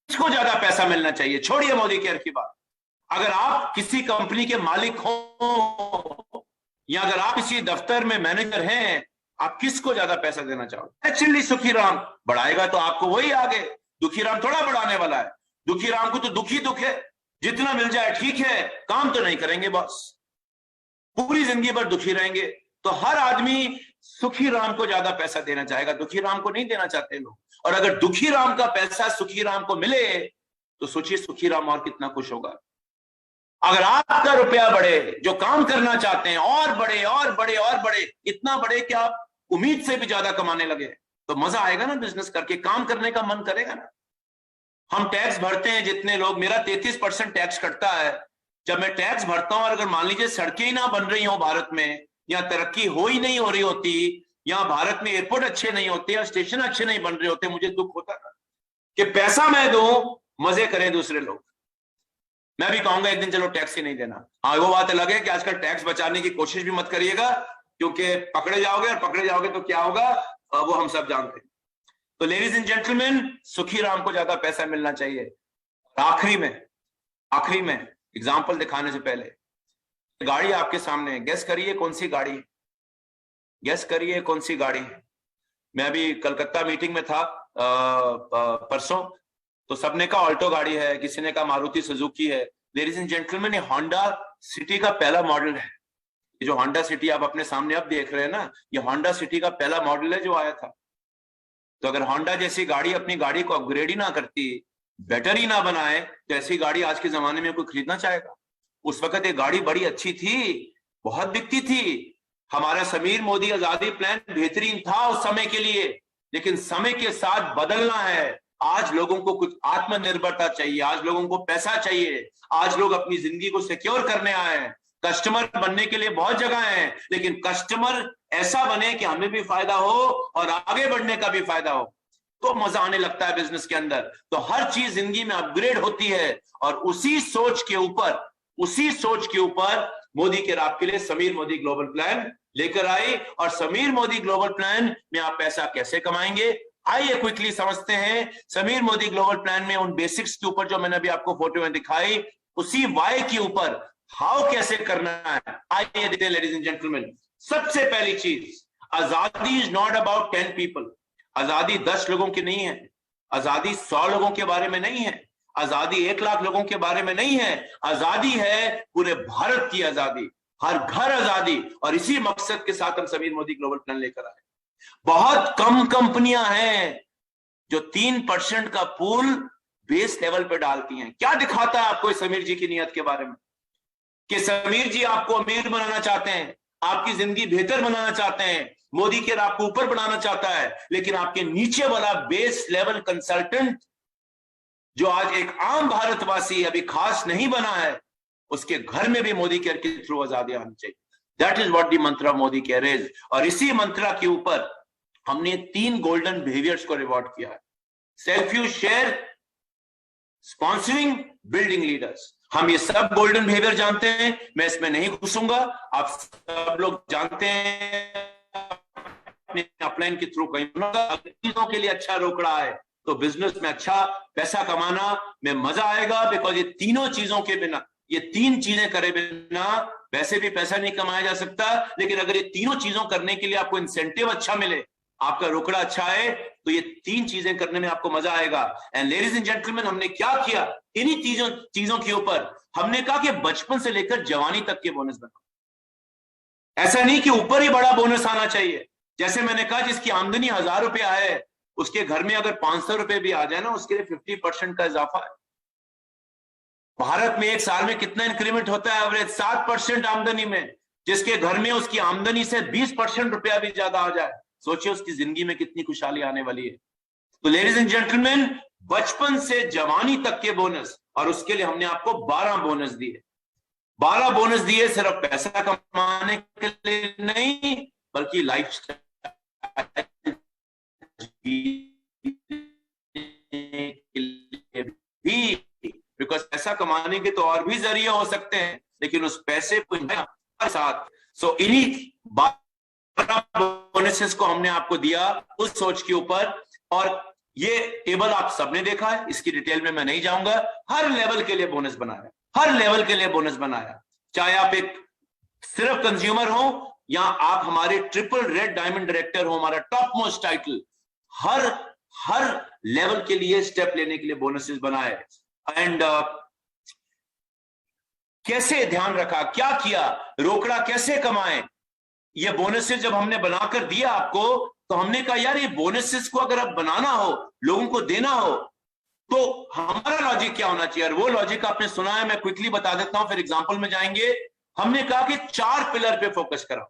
किसको ज्यादा पैसा मिलना चाहिए? छोड़िए मोदी केयर की बात। अगर आप किसी कंपनी के मालिक हो या अगर आप किसी दफ्तर में मैनेजर हैं, आप किसको ज्यादा पैसा देना चाहोगे? एक्चुअली सुखीराम बढ़ाएगा तो आपको वही आगे। दुखीराम थोड़ा बढ़ाने वाला है। दुखीराम को तो दुखी दुख है, जितना मिल जाए ठीक है, काम तो नहीं करेंगे बॉस, पूरी जिंदगी भर दुखी रहेंगे। तो हर आदमी सुखी राम को ज्यादा पैसा देना चाहेगा, दुखी राम को नहीं देना चाहते लोग। और अगर दुखी राम का पैसा सुखी राम को मिले तो सोचिए सुखी राम और कितना खुश होगा। अगर आपका रुपया बढ़े, जो काम करना चाहते हैं और बढ़े और बढ़े और बढ़े, इतना बढ़े कि आप उम्मीद से भी ज्यादा कमाने लगे, तो मजा आएगा ना बिजनेस करके, काम करने का मन करेगा ना। हम टैक्स भरते हैं जितने लोग, मेरा 33% टैक्स कटता है। जब मैं टैक्स भरता हूं और अगर मान लीजिए सड़कें ही ना बन रही हो भारत में, या तरक्की हो ही नहीं हो रही होती, या भारत में एयरपोर्ट अच्छे नहीं होते या स्टेशन अच्छे नहीं बन रहे होते, मुझे दुख होता था कि पैसा मैं दूं, मजे करें दूसरे लोग। मैं भी कहूंगा एक दिन चलो टैक्स ही नहीं देना। हाँ, वो बात अलग है कि आजकल टैक्स बचाने की कोशिश भी मत करिएगा, क्योंकि पकड़े जाओगे, और पकड़े जाओगे तो क्या होगा वो हम सब जानते हैं। तो लेडीज एंड जेंटलमैन, सुखी राम को ज्यादा पैसा मिलना चाहिए। आखिरी में एग्जाम्पल दिखाने से पहले, गाड़ी आपके सामने है, गेस करिए कौन सी गाड़ी है, गेस करिए कौन सी गाड़ी है। मैं अभी कलकत्ता मीटिंग में था परसों, तो सबने कहा ऑल्टो गाड़ी है, किसी ने कहा मारुति सुजुकी है। लेडीज एंड जेंटलमैन, ये होंडा सिटी का पहला मॉडल है। ये जो होंडा सिटी आप अपने सामने अब देख रहे हैं ना, ये होंडा सिटी का पहला मॉडल है जो आया था। तो अगर होंडा जैसी गाड़ी अपनी गाड़ी को अपग्रेड ही ना करती, बेटर ही ना बनाए, तो ऐसी गाड़ी आज के जमाने में कोई खरीदना चाहेगा? उस वक्त ये गाड़ी बड़ी अच्छी थी, बहुत बिकती थी। हमारा समीर मोदी आजादी प्लान बेहतरीन था उस समय के लिए, लेकिन समय के साथ बदलना है। आज लोगों को कुछ आत्मनिर्भरता चाहिए, आज लोगों को पैसा चाहिए, आज लोग अपनी जिंदगी को सिक्योर करने आए हैं। कस्टमर बनने के लिए बहुत जगह है, लेकिन कस्टमर ऐसा बने कि हमें भी फायदा हो और आगे बढ़ने का भी फायदा हो, तो मजा आने लगता है बिजनेस के अंदर। तो हर चीज जिंदगी में अपग्रेड होती है, और उसी सोच के ऊपर मोदी केयर आपके लिए समीर मोदी ग्लोबल प्लान लेकर आई। और समीर मोदी ग्लोबल प्लान में आप पैसा कैसे कमाएंगे, आइए क्विकली समझते हैं। समीर मोदी ग्लोबल प्लान में उन बेसिक्स के ऊपर जो मैंने अभी आपको फोटो में दिखाई, उसी वाई के ऊपर हाउ कैसे करना है, आइए देखते हैं लेडीज एंड जेंटलमैन। सबसे पहली चीज, आजादी इज नॉट अबाउट 10 पीपल। आजादी 10 लोगों की नहीं है, आजादी 100 लोगों के बारे में नहीं है, आजादी 1 लाख लोगों के बारे में नहीं है। आजादी है पूरे भारत की आजादी, हर घर आजादी। और इसी मकसद के साथ हम समीर मोदी ग्लोबल प्लान लेकर आए। बहुत कम कंपनियां हैं जो 3% का पूल बेस लेवल पे डालती हैं। क्या दिखाता है आपको समीर जी की नियत के बारे में, कि समीर जी आपको अमीर बनाना चाहते हैं, आपकी जिंदगी बेहतर बनाना चाहते हैं, मोदी केयर आपको ऊपर बढ़ाना चाहता है, लेकिन आपके नीचे वाला बेस लेवल कंसल्टेंट जो आज एक आम भारतवासी अभी खास नहीं बना है, उसके घर में भी मोदी केयर के थ्रू आजादी आनी चाहिए। दैट इज व्हाट द मंत्र ऑफ मोदी केयर इज। और इसी मंत्र के ऊपर हमने 3 गोल्डन बिहेवियर्स को रिवॉर्ड किया है। Self use, share, sponsoring, building leaders. हम ये सब गोल्डन बिहेवियर जानते हैं, मैं इसमें नहीं घुसूंगा। आप सब लोग जानते हैं अपने अपलाइन के थ्रू कहीं चीजों के लिए अच्छा रोकड़ा है तो बिजनेस में अच्छा पैसा कमाना में मजा आएगा। बिकॉज ये तीनों चीजों के बिना, ये 3 चीजें करे बिना वैसे भी पैसा नहीं कमाया जा सकता, लेकिन अगर ये तीनों चीजों करने के लिए आपको इंसेंटिव अच्छा मिले, आपका रोकड़ा अच्छा है, तो ये 3 चीजें करने में आपको मजा आएगा। एंड लेडीज एंड जेंटलमैन, हमने क्या किया इन्हीं चीजों के ऊपर, हमने कहा कि बचपन से लेकर जवानी तक के बोनस बनाओ। ऐसा नहीं कि ऊपर ही बड़ा बोनस आना चाहिए। जैसे मैंने कहा, जिसकी आमदनी 1000 रुपया है, उसके घर में अगर 500 रुपए भी आ जाए ना, उसके लिए 50% का इजाफा है। भारत में एक साल में कितना इंक्रीमेंट होता है? एवरेज 7% आमदनी में। जिसके घर में उसकी आमदनी से 20% रुपया भी ज्यादा आ जाए, सोचिए उसकी जिंदगी में कितनी खुशहाली आने वाली है। तो लेडीज एंड जेंटलमैन, बचपन से जवानी तक के बोनस, और उसके लिए हमने आपको 12 बोनस दिए। 12 बोनस दिए सिर्फ पैसा कमाने के लिए नहीं, बल्कि लाइफस्टाइल भी। बिकॉज पैसा कमाने के तो और भी जरिए हो सकते हैं, लेकिन उस पैसे को साथ इन्हीं 12 बोनसेस को हमने आपको दिया उस सोच के ऊपर। और ये टेबल आप सबने देखा है, इसकी डिटेल में मैं नहीं जाऊंगा। हर लेवल के लिए बोनस बनाया, हर लेवल के लिए बोनस बनाया। चाहे आप एक सिर्फ कंज्यूमर हो या आप हमारे ट्रिपल रेड डायमंड डायरेक्टर हो, हमारा टॉप मोस्ट टाइटल, हर लेवल के लिए स्टेप लेने के लिए बोनसेस बनाए। एंड कैसे ध्यान रखा, क्या किया, रोकड़ा कैसे कमाए, ये बोनसेस जब हमने बनाकर दिया आपको, तो हमने कहा यार ये बोनसेस को अगर अब बनाना हो, लोगों को देना हो, तो हमारा लॉजिक क्या होना चाहिए। और वो लॉजिक आपने सुना है, मैं क्विकली बता देता हूं, फिर एग्जांपल में जाएंगे। हमने कहा कि 4 पिलर पे फोकस कराओ,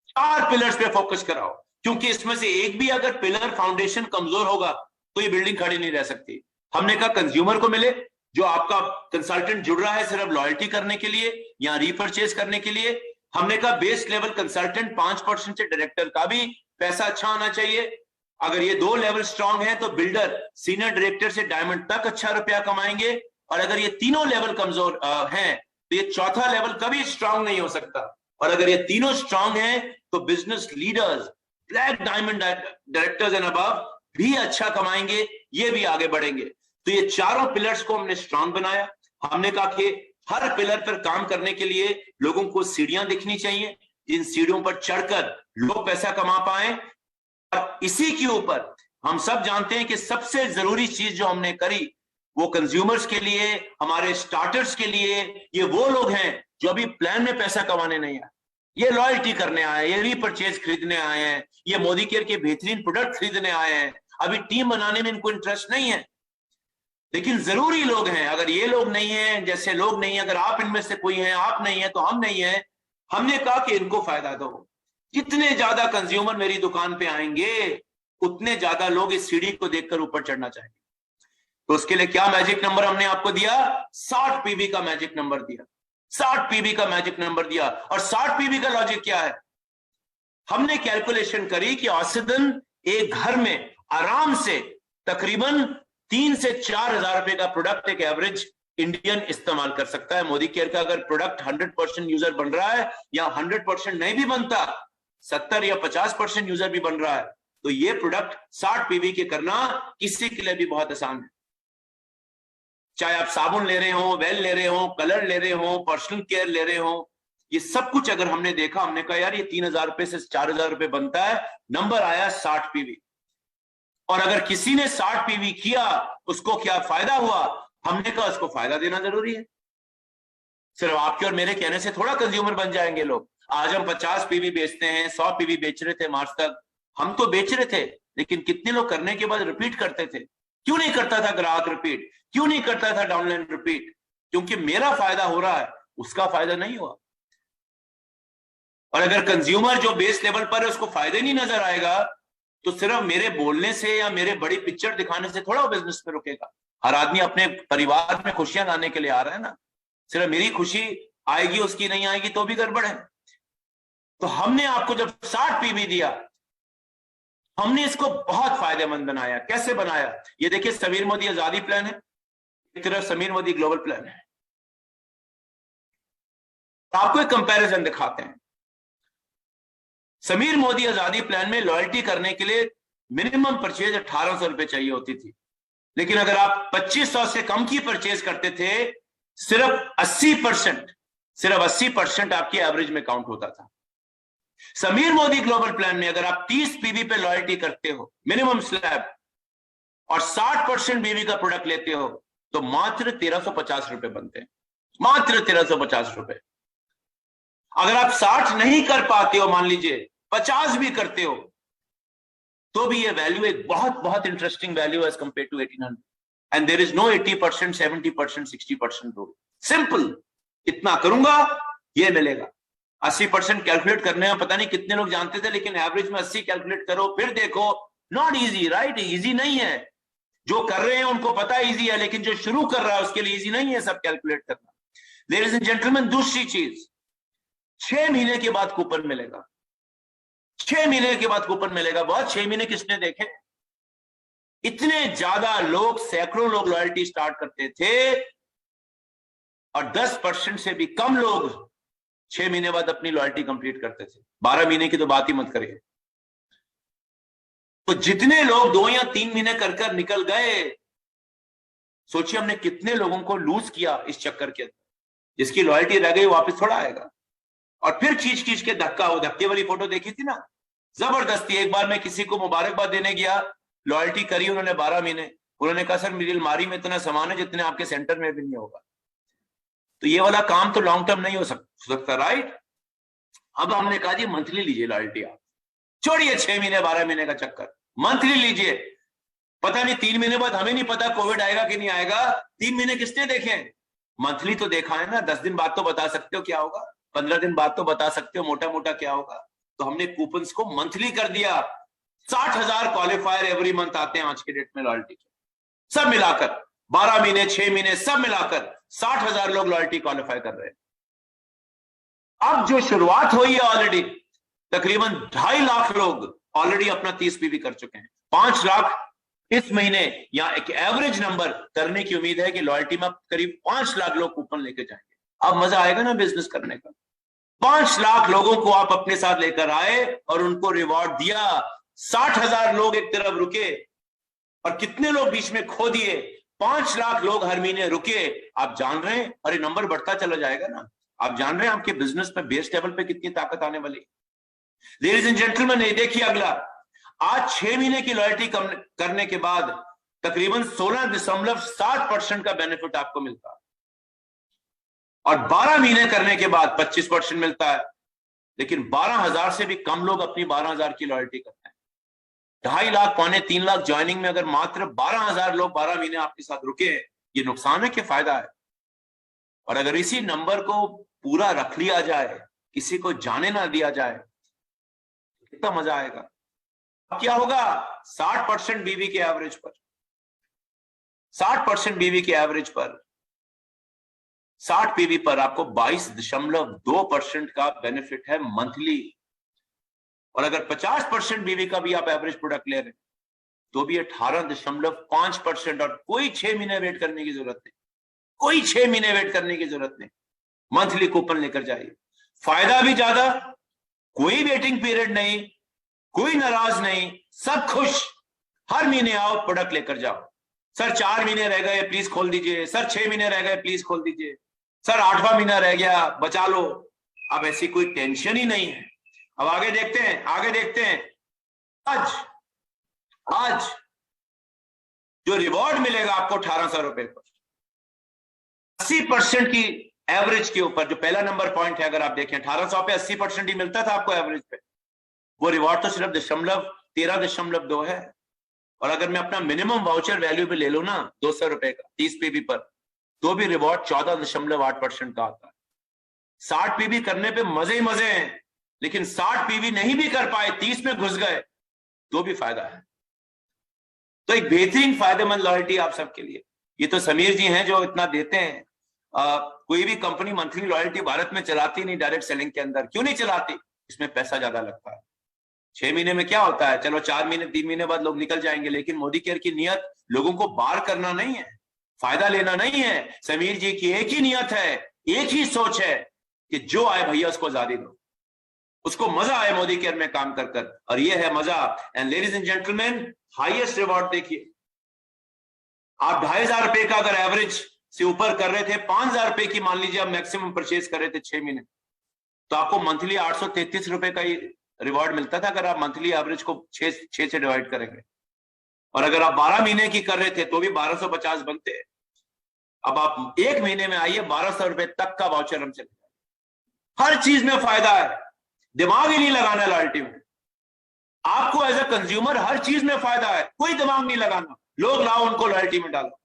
4 पिलर्स पे फोकस कराओ, क्योंकि इसमें से एक भी अगर पिलर फाउंडेशन कमजोर होगा तो ये बिल्डिंग खड़ी नहीं रह सकती। हमने कहा कंज्यूमर को मिले, जो आपका कंसल्टेंट जुड़ रहा है सिर्फ लॉयल्टी करने के लिए या रीपरचेज करने के लिए। हमने कहा बेस लेवल कंसल्टेंट 5% से डायरेक्टर का भी पैसा अच्छा होना चाहिए। अगर ये 2 लेवल स्ट्रांग है तो बिल्डर सीनियर डायरेक्टर से डायमंड तक अच्छा रुपया कमाएंगे। और अगर ये तीनों लेवल कमजोर हैं तो ये चौथा लेवल कभी स्ट्रांग नहीं हो सकता। और अगर ये तीनों स्ट्रांग हैं तो business leaders, black diamond directors and above भी अच्छा कमाएंगे, ये भी आगे बढ़ेंगे। तो ये चारों पिलर्स को हमने स्ट्रांग बनाया। हमने कहा कि हर पिलर पर काम करने के लिए लोगों को सीढ़ियां दिखनी चाहिए, जिन सीढ़ियों पर चढ़कर लोग पैसा कमा पाए। और इसी के ऊपर हम सब जानते हैं कि सबसे जरूरी चीज जो हमने करी वो कंज्यूमर्स के लिए, हमारे स्टार्टर्स के लिए, ये वो लोग हैं जो अभी प्लान में पैसा कमाने नहीं आए, ये लॉयल्टी करने आए, ये रीपरचेज खरीदने आए हैं, ये मोदी केयर के बेहतरीन प्रोडक्ट खरीदने आए हैं। अभी टीम बनाने में इनको इंटरेस्ट नहीं है, लेकिन जरूरी लोग हैं। अगर ये लोग नहीं है, जैसे लोग नहीं है, अगर आप इनमें से कोई हैं, आप नहीं है तो हम नहीं है, हमने कहा कि इनको फायदा दो। जितने ज्यादा कंज्यूमर मेरी दुकान पे आएंगे उतने ज्यादा लोग इस सीढ़ी को देखकर ऊपर चढ़ना चाहेंगे। तो उसके लिए क्या मैजिक नंबर हमने आपको दिया? 60 पीवी का मैजिक नंबर दिया, 60 पीवी का मैजिक नंबर दिया। और 60 पीवी का लॉजिक क्या है? हमने कैलकुलेशन करी कि औसतन एक घर में आराम से तकरीबन 3 से 4 हजार रुपए का प्रोडक्ट एक एवरेज इंडियन इस्तेमाल कर सकता है। मोदी केयर का अगर प्रोडक्ट 100% यूजर बन रहा है या 100% नहीं भी बनता, 70 या 50% यूजर भी बन रहा है, तो ये प्रोडक्ट 60 पीवी के करना किसी के लिए भी बहुत आसान है। चाहे आप साबुन ले रहे हो, वेल ले रहे हो, कलर ले रहे हो, पर्सनल केयर ले रहे हो, ये सब कुछ अगर हमने देखा, हमने कहा यार ये 3000 रुपए से 4000 रुपए बनता है, नंबर आया 60 पीवी। और अगर किसी ने 60 पीवी किया, उसको क्या फायदा हुआ, हमने कहा उसको फायदा देना जरूरी है। सिर्फ आपके और मेरे कहने से थोड़ा कंज्यूमर बन जाएंगे लोग। आज हम 50 पीवी बेचते हैं, 100 पीवी बेच रहे थे मार्च तक, हम तो बेच रहे थे, लेकिन कितने लोग करने के बाद रिपीट करते थे? क्यों नहीं करता था ग्राहक रिपीट? क्यों नहीं करता था डाउनलाइन रिपीट? क्योंकि मेरा फायदा हो रहा है, उसका फायदा नहीं हुआ। और अगर कंज्यूमर जो बेस लेवल पर है उसको फायदे नहीं नजर आएगा, तो सिर्फ मेरे बोलने से या मेरे बड़ी पिक्चर दिखाने से थोड़ा बिजनेस में रुकेगा। हर आदमी अपने परिवार में खुशियां लाने के लिए आ रहा है ना। सिर्फ मेरी खुशी आएगी, उसकी नहीं आएगी तो भी गड़बड़ है। तो हमने आपको जब 60 पीवी दिया, हमने इसको बहुत फायदेमंद बनाया। कैसे बनाया? ये देखिए, समीर मोदी आजादी प्लान है, एक तरफ समीर मोदी ग्लोबल प्लान है। तो आपको एक कंपैरिजन दिखाते हैं। समीर मोदी आजादी प्लान में लॉयल्टी करने के लिए मिनिमम परचेज 1800 रुपए चाहिए होती थी, लेकिन अगर आप 2500 से कम की परचेज करते थे, सिर्फ 80% आपकी एवरेज में काउंट होता था। समीर मोदी ग्लोबल प्लान में अगर आप 30 पीवी पे लॉयल्टी करते हो मिनिमम स्लैब और 60% बीवी का प्रोडक्ट लेते हो, तो मात्र 1350 रुपए बनते हैं, मात्र 1350 रुपए। अगर आप 60 नहीं कर पाते हो, मान लीजिए 50 भी करते हो, तो भी ये वैल्यू एक बहुत बहुत interesting value as compare to 1800। And there is no 80%, 70%, 60% rule. Simple, इतना करूंगा ये मिलेगा। 80% कैलकुलेट करने में पता नहीं कितने लोग जानते थे, लेकिन एवरेज में 80 कैलकुलेट करो, फिर देखो, नॉट इजी, राइट? इजी नहीं है। जो कर रहे हैं उनको पता इजी है, लेकिन जो शुरू कर रहा है उसके लिए इजी नहीं है सब कैलकुलेट करना। लेडीज एंड जेंटलमैन, दूसरी चीज, 6 महीने के बाद कूपन मिलेगा। 6 महीने के बाद कूपन मिलेगा। बहुत 6 महीने किसने देखे? इतने ज्यादा लोग, सैकड़ों लोग लॉयल्टी स्टार्ट करते थे, और 10% से भी कम लोग 6 महीने बाद अपनी लॉयल्टी कंप्लीट करते थे। 12 महीने की तो बात ही मत करिए। तो जितने लोग 2 या 3 महीने कर कर निकल गए, सोचिए हमने कितने लोगों को लूज किया इस चक्कर के अंदर। जिसकी लॉयल्टी रह गई वापस थोड़ा आएगा। और फिर खींच खींच के धक्के वाली फोटो देखी थी ना, जबरदस्ती। एक बार मैं किसी को मुबारकबाद देने गया, लॉयल्टी करी उन्होंने 12 महीने, उन्होंने कहा सर मेरी अलमारी में इतना सामान है जितने आपके सेंटर में भी नहीं होगा। तो ये वाला काम तो लॉन्ग टर्म नहीं हो सकता, राइट? अब हमने कहा जी मंथली लीजिए लॉयल्टी, आप छोड़िए 6 महीने 12 महीने का चक्कर, मंथली लीजिए। पता नहीं 3 महीने बाद, हमें नहीं पता कोविड आएगा कि नहीं आएगा, 3 महीने किसने देखे? मंथली तो देखा है ना। 10 दिन बाद तो बता सकते हो क्या होगा, 15 दिन बाद तो बता सकते हो मोटा मोटा क्या होगा। तो हमने कूपन्स को मंथली कर दिया। 60,000 क्वालिफायर एवरी मंथ आते हैं आज के डेट में लॉयल्टी के, सब मिलाकर 12 महीने 6 महीने सब मिलाकर 60,000 लोग लॉयल्टी क्वालिफाई कर रहे हैं। अब जो शुरुआत हुई है ऑलरेडी, तकरीबन 2.5 लाख लोग ऑलरेडी अपना 30 पीवी कर चुके हैं। 5 लाख इस महीने या एक एवरेज नंबर करने की उम्मीद है कि लॉयल्टी में करीब 5 लाख लोग कूपन लेके जाएंगे। अब मजा आएगा ना बिजनेस करने का। 5 लाख लोगों को आप अपने साथ लेकर आए और उनको रिवॉर्ड दिया। 60,000 लोग एक तरफ रुके और कितने लोग बीच में खो दिए। 5 लाख लोग हर महीने रुके। आप जान रहे हैं, और ये नंबर बढ़ता चला जाएगा ना। आप जान रहे हैं आपके बिजनेस में बेस लेवल पे कितनी ताकत आने वाली। लेडीज एंड जेंटलमैन, ये देखिए अगला, आज 6 महीने की लॉयल्टी करने के बाद तकरीबन 16.7% का बेनिफिट आपको मिलता है, और 12 महीने करने के बाद 25% मिलता है। लेकिन 12,000 से भी कम लोग अपनी 12,000 की लॉयल्टी करते हैं। 2.5 लाख 2.25 लाख ज्वाइनिंग में अगर मात्र 12,000 लोग 12 महीने आपके साथ रुके, ये नुकसान है कि फायदा है? और अगर इसी नंबर को पूरा रख लिया जाए, किसी को जाने ना दिया जाए, कितना मजा आएगा। क्या होगा? 60% बीवी के एवरेज पर, 60% बीवी के एवरेज पर 60 पीवी पर आपको 22.2% का बेनिफिट है मंथली। और अगर 50% बीवी का भी आप एवरेज प्रोडक्ट ले रहे हैं तो भी 18.5%, और कोई 6 महीने वेट करने की जरूरत नहीं, कोई 6 महीने वेट करने की जरूरत नहीं, मंथली कूपन लेकर जाइए, फायदा भी ज्यादा, कोई वेटिंग पीरियड नहीं, कोई नाराज नहीं, सब खुश। हर महीने आओ, प्रोडक्ट लेकर जाओ। सर 4 महीने रह गए प्लीज खोल दीजिए, सर 6 महीने रह गए प्लीज खोल दीजिए, सर 8वां महीना रह गया बचा लो। अब ऐसी कोई टेंशन ही नहीं है। अब आगे देखते हैं, आगे देखते हैं। आज जो रिवॉर्ड मिलेगा आपको 1800 रुपए पर, 80% की एवरेज के ऊपर, जो पहला नंबर पॉइंट है, अगर आप देखें 1800 पे 80% ही मिलता था आपको एवरेज पे, वो रिवॉर्ड तो सिर्फ 13.2 है। और अगर मैं अपना मिनिमम वाउचर वैल्यू भी ले लूं ना 200 रुपए का 30 पीवी पर, तो भी रिवॉर्ड 14.8% का आता है। 60 पीवी करने पे मजे ही मजे हैं, लेकिन 60 पीवी नहीं भी कर पाए, 30 में घुस गए, तो भी फायदा है। तो एक बेहतरीन फायदेमंद लॉयल्टी आप सबके लिए। ये तो समीर जी हैं जो इतना देते हैं। कोई भी कंपनी मंथली लॉयल्टी भारत में चलाती नहीं डायरेक्ट सेलिंग के अंदर। क्यों नहीं चलाती? इसमें पैसा ज्यादा लगता है। 6 महीने में क्या होता है, चलो 4 महीने 3 महीने बाद लोग निकल जाएंगे, लेकिन मोदी केयर की नियत लोगों को बार करना नहीं है, फायदा लेना नहीं है। समीर जी की एक ही नियत है, एक ही सोच है कि जो आए भैया उसको आजादी दो, उसको मजा आए मोदी केयर में काम कर कर, और ये है मजा। And ladies and gentleman, highest reward देखिए। आप 2500 रुपए का अगर एवरेज से ऊपर कर रहे थे, 5000 रुपए की मान लीजिए आप मैक्सिमम परचेज कर रहे थे 6 महीने, तो आपको मंथली 833 रुपए का ही रिवॉर्ड मिलता था, अगर आप मंथली एवरेज को 6 से डिवाइड करेंगे। और अगर आप 12 महीने की कर रहे थे तो भी 1250 बनते हैं। अब आप 1 महीने में आइए, 1200 रुपए तक का वाउचर हम चले। हर चीज में फायदा है, दिमाग ही नहीं लगाना लॉयल्टी में। आपको एज अ कंज्यूमर हर चीज में फायदा है, कोई दिमाग नहीं लगाना। लोग लाओ उनको लॉयल्टी में डालो।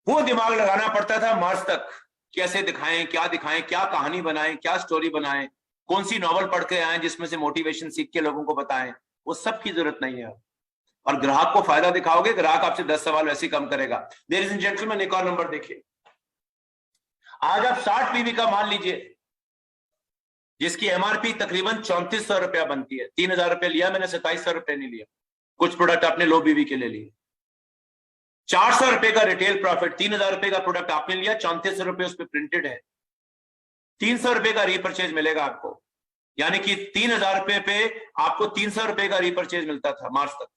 वो दिमाग लगाना पड़ता था मार्च तक, कैसे दिखाएं, क्या कहानी बनाएं, क्या स्टोरी बनाएं, कौन सी नॉवल पढ़ के आए जिसमें से मोटिवेशन सीख के लोगों को बताएं। वो सब की जरूरत नहीं है। और ग्राहक को फायदा दिखाओगे, ग्राहक आपसे 10 सवाल वैसे ही कम करेगा। लेडीज एंड जेंटलमैन, एक और नंबर देखिए। आज आप 60 पीवी का मान लीजिए, जिसकी एमआरपी तकरीबन 3400 रुपया बनती है। 3000 रुपया लिया मैंने, 2700 रुपये नहीं लिया। कुछ प्रोडक्ट आपने लो बीवी के लिए लिए। 400 रुपए का रिटेल प्रॉफिट, 3000 रुपए का प्रोडक्ट आपने लिया, 3400 रुपए उस पर प्रिंटेड है। 300 रुपए का रीपरचेज मिलेगा आपको, यानी कि 3000 रुपए पे आपको 300 रुपए का रीपरचेज मिलता था मार्च तक।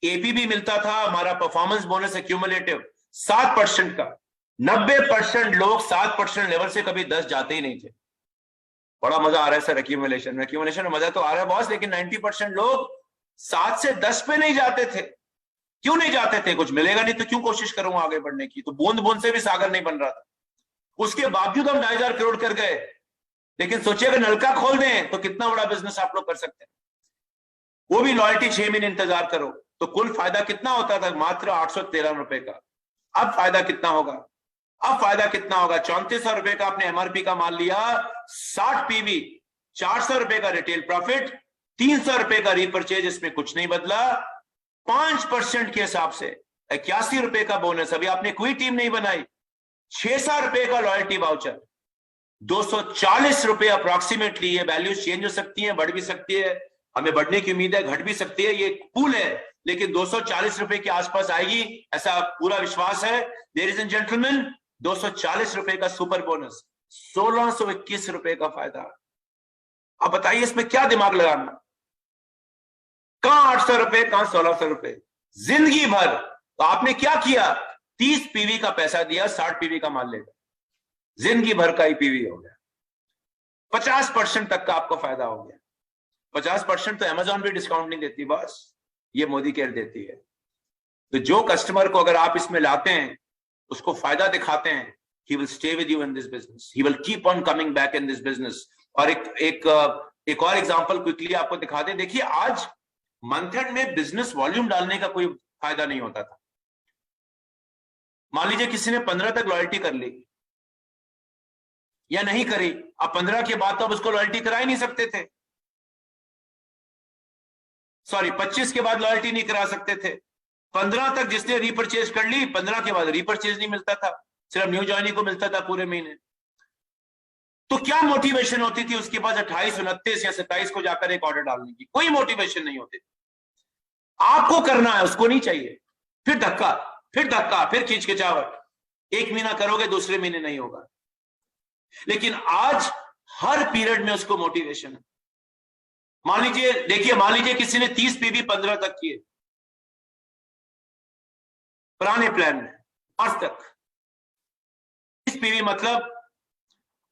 एपी भी मिलता था, हमारा परफॉर्मेंस बोनस एक्यूमुलेटिव 7% का। 90% लोग 7% लेवल से कभी 10 जाते ही नहीं थे। बड़ा मजा आ रहा है सर एक्यूमुलेशन में मजा तो आ रहा है बॉस, लेकिन 90% लोग 7 से 10 पे नहीं जाते थे। क्यों नहीं जाते थे? कुछ मिलेगा नहीं तो क्यों कोशिश करूंगा आगे बढ़ने की? तो बूंद बूंद से भी सागर नहीं बन रहा था। उसके बावजूद हम 2500 करोड़ कर गए। लेकिन सोचिए अगर नलका खोल दें तो कितना बड़ा बिजनेस आप लोग कर सकते हैं। वो भी लॉयल्टी 6 महीने इंतजार करो तो कुल फायदा कितना होता था? मात्र 813 रुपए का। अब फायदा कितना होगा? अब फायदा कितना होगा? 3400 रुपए का आपने एमआरपी का मान लिया, 60 पीवी, 400 रुपए का रिटेल प्रॉफिट, 300 रुपए का रीपरचेज, इसमें कुछ नहीं बदला। 5% के हिसाब से 81 रुपए का बोनस। अभी आपने कोई टीम नहीं बनाई। 600 रुपए का लॉयल्टी वाउचर, 240 रुपए अप्रोक्सीमेटली। ये वैल्यूज चेंज हो सकती है, बढ़ भी सकती है, हमें बढ़ने की उम्मीद है, घट भी सकती है। ये पूल है, लेकिन 240 रुपए के आसपास आएगी ऐसा पूरा विश्वास है। लेडीज एंड जेंटलमैन, 240 रुपए का सुपर बोनस, 1621 रुपए का फायदा। अब बताइए इसमें क्या दिमाग लगाना? कहां 800 रुपए, कहां 1600 रुपए, जिंदगी भर। तो आपने क्या किया? 30 पीवी का पैसा दिया, 60 पीवी का मान लेगा, जिंदगी भर का ही पीवी हो गया। 50% तक का आपको फायदा हो गया। 50% तो अमेजॉन भी डिस्काउंट नहीं देती बस, ये मोदी केयर देती है। तो जो कस्टमर को अगर आप इसमें लाते हैं, उसको फायदा दिखाते हैं, he will stay with you in this business, he will keep on coming back in this business। और एक और एग्जांपल क्विकली आपको दिखा दे। देखिए आज मंथ एंड में बिजनेस वॉल्यूम डालने का कोई फायदा नहीं होता था। मान लीजिए किसी ने 15 तक लॉयल्टी कर ली या नहीं करी, अब 15 के बाद तो अब उसको लॉयल्टी करा ही नहीं सकते थे। सॉरी, 25 के बाद लॉयल्टी नहीं करा सकते थे। 15 तक जिसने रीपरचेज कर ली, 15 के बाद रीपरचेज नहीं मिलता था, सिर्फ न्यू ज्वाइनिंग को मिलता था पूरे महीने। तो क्या मोटिवेशन होती थी उसके पास 28, 29 या 27 को जाकर एक ऑर्डर डालने की? कोई मोटिवेशन नहीं होती। आपको करना है, उसको नहीं चाहिए। फिर धक्का, फिर खींचखिंचावट। एक महीना करोगे, दूसरे महीने नहीं होगा। लेकिन आज हर पीरियड में उसको मोटिवेशन है। मान लीजिए, देखिए, मान लीजिए किसी ने 30 पीवी 15 तक किए पुराने प्लान में, आज तक 30 पीवी मतलब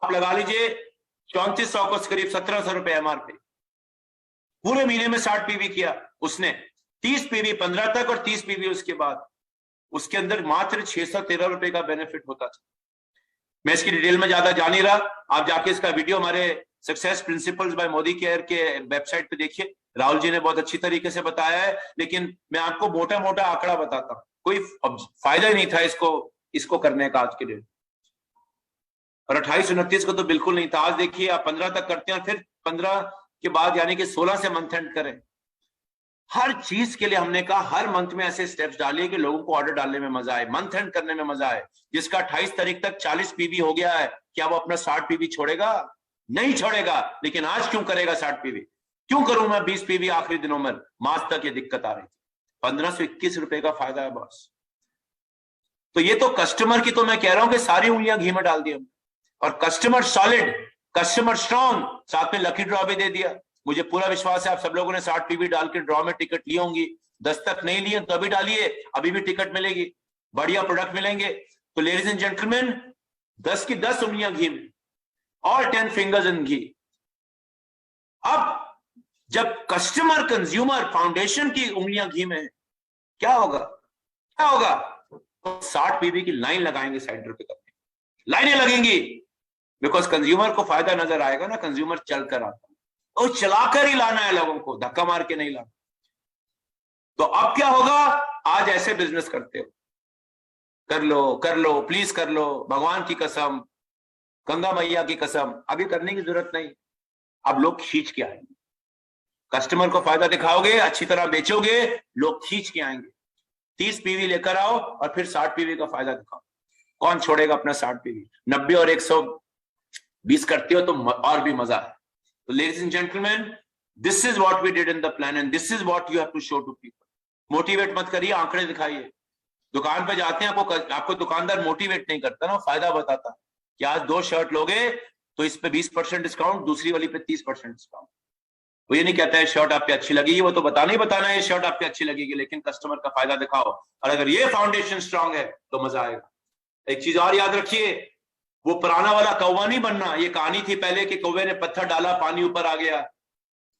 आप लगा लीजिए 3400 को करीब 1700 रुपए एमआरपी, पूरे महीने में 60 पीवी किया उसने, 30 पीवी 15 तक और 30 पीवी उसके बाद, उसके अंदर मात्र 613 रुपए का बेनिफिट होता था। मैं इसकी डिटेल में ज्यादा जा नहीं रहा, आप जाके इसका वीडियो हमारे success principles by Modi care के वेबसाइट पे देखिए, राहुल जी ने बहुत अच्छी तरीके से बताया है। लेकिन मैं आपको मोटा मोटा आंकड़ा बताता हूं, कोई फायदा ही नहीं था इसको करने का आज के दिन, और 28-29 को तो बिल्कुल नहीं था। आज देखिए आप 15 तक करते हैं, फिर 15 के बाद यानी कि 16 से मंथ एंड करें। हर चीज के लिए हमने कहा हर मंथ में ऐसे स्टेप्स डालिए कि लोगों को ऑर्डर डालने में मजा आए, मंथ एंड करने में मजा आए। जिसका 28 तारीख तक 40 पीवी हो गया है, क्या वो अपना 60 पीवी छोड़ेगा? नहीं छोड़ेगा। लेकिन आज क्यों करेगा 60 पीवी? क्यों करूं मैं 20 पीवी आखिरी दिनों में? मार्च तक ये दिक्कत आ रही थी। 1521 रुपए का फायदा है बॉस। तो ये तो कस्टमर की, तो मैं कह रहा हूं कि सारी उंगलियां घी में डाल दी हमने, और कस्टमर सॉलिड, कस्टमर स्ट्रॉन्ग, साथ में लकी ड्रॉ भी दे दिया। मुझे पूरा विश्वास है आप सब लोगों ने 60 पीवी डाल के ड्रॉ में टिकट ली होंगी। 10 तक नहीं लिए तो अभी डालिए, अभी भी टिकट मिलेगी, बढ़िया प्रोडक्ट मिलेंगे। तो लेडीज एंड जेंटलमैन, 10 की 10 उंगलियां घी में, ऑल 10 फिंगर्स इन घी। अब जब कस्टमर कंज्यूमर फाउंडेशन की उंगलियां घी में, क्या होगा? क्या होगा? तो 60 पीवी की लाइन लगाएंगे साइडर पे करके, लाइनें लगेंगी, बिकॉज कंज्यूमर को फायदा नजर आएगा ना। कंज्यूमर चल कर आता है, और चलाकर ही लाना है लोगों को, धक्का मार के नहीं लाना। तो अब क्या होगा? आज ऐसे बिजनेस करते हो, कर लो, कर लो, प्लीज कर लो, भगवान की कसम, गंगा मैया की कसम, अभी करने की जरूरत नहीं। अब लोग खींच के आएंगे, कस्टमर को फायदा दिखाओगे, अच्छी तरह बेचोगे, लोग खींच के आएंगे। 30 पीवी लेकर आओ और फिर 60 पीवी का फायदा दिखाओ। कौन छोड़ेगा अपना 60 पीवी? 90 और 120 करते हो तो और भी मजा है। So, ladies and gentlemen, this is what we did in the plan and this is what you have to show to people. Motivate मत करिए, आंकड़े दिखाइए। दुकान पे जाते हैं, आपको दुकानदार मोटिवेट नहीं करता ना, फायदा बताता कि आज 2 शर्ट लोगे तो इस पे 20% डिस्काउंट, दूसरी वाली पे 30% डिस्काउंट। वो ये नहीं कहता है शर्ट आप पे अच्छी लगेगी, वो तो बताना है शर्ट आप पे अच्छी लगेगी, लेकिन कस्टमर का फायदा दिखाओ। और अगर ये फाउंडेशन स्ट्रांग है तो मजा आएगा। एक चीज और याद रखिए, वो पुराना वाला कौवा नहीं बनना। ये कहानी थी पहले कि कौवे ने पत्थर डाला, पानी ऊपर आ गया।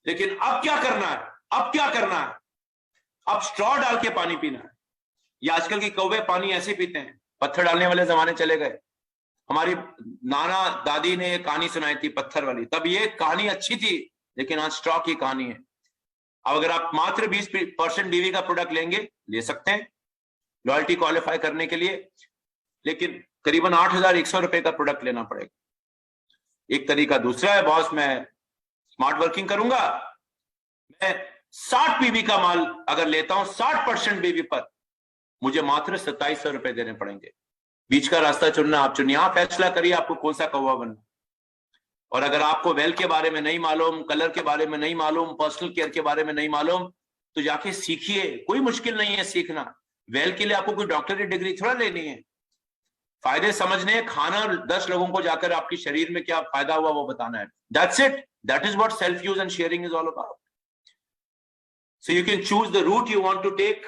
लेकिन अब क्या करना है? अब क्या करना है? अब स्ट्रॉ डाल के पानी पीना है। ये आजकल के कौवे पानी ऐसे पीते हैं, पत्थर डालने वाले जमाने चले गए। हमारी नाना दादी ने एक कहानी सुनाई थी पत्थर वाली, तब ये कहानी अच्छी थी, लेकिन आज स्ट्रॉ की कहानी है। अब अगर आप मात्र 20% डीवी का प्रोडक्ट लेंगे, ले सकते हैं लॉयल्टी क्वालिफाई करने के लिए, लेकिन करीबन 8,100 रुपए का प्रोडक्ट लेना पड़ेगा। एक तरीका दूसरा है, बॉस मैं स्मार्ट वर्किंग करूंगा, मैं 60 पीवी का माल अगर लेता हूं 60% बीवी पर, मुझे मात्र 2700 रुपए देने पड़ेंगे। बीच का रास्ता चुनना आप चुनिए, आप फैसला करिए आपको कौन सा कौवा बनना। और अगर आपको वेल के बारे में नहीं मालूम, कलर के बारे में नहीं मालूम, पर्सनल केयर के बारे में नहीं मालूम, तो जाके सीखिए, कोई मुश्किल नहीं है सीखना। वेल के लिए आपको कोई डॉक्टरी डिग्री थोड़ा लेनी है, फायदे समझने, खाना 10 लोगों को जाकर आपके शरीर में क्या फायदा हुआ वो बताना है। That's it. That is what self use and sharing is all about. So you can choose the route you want to take.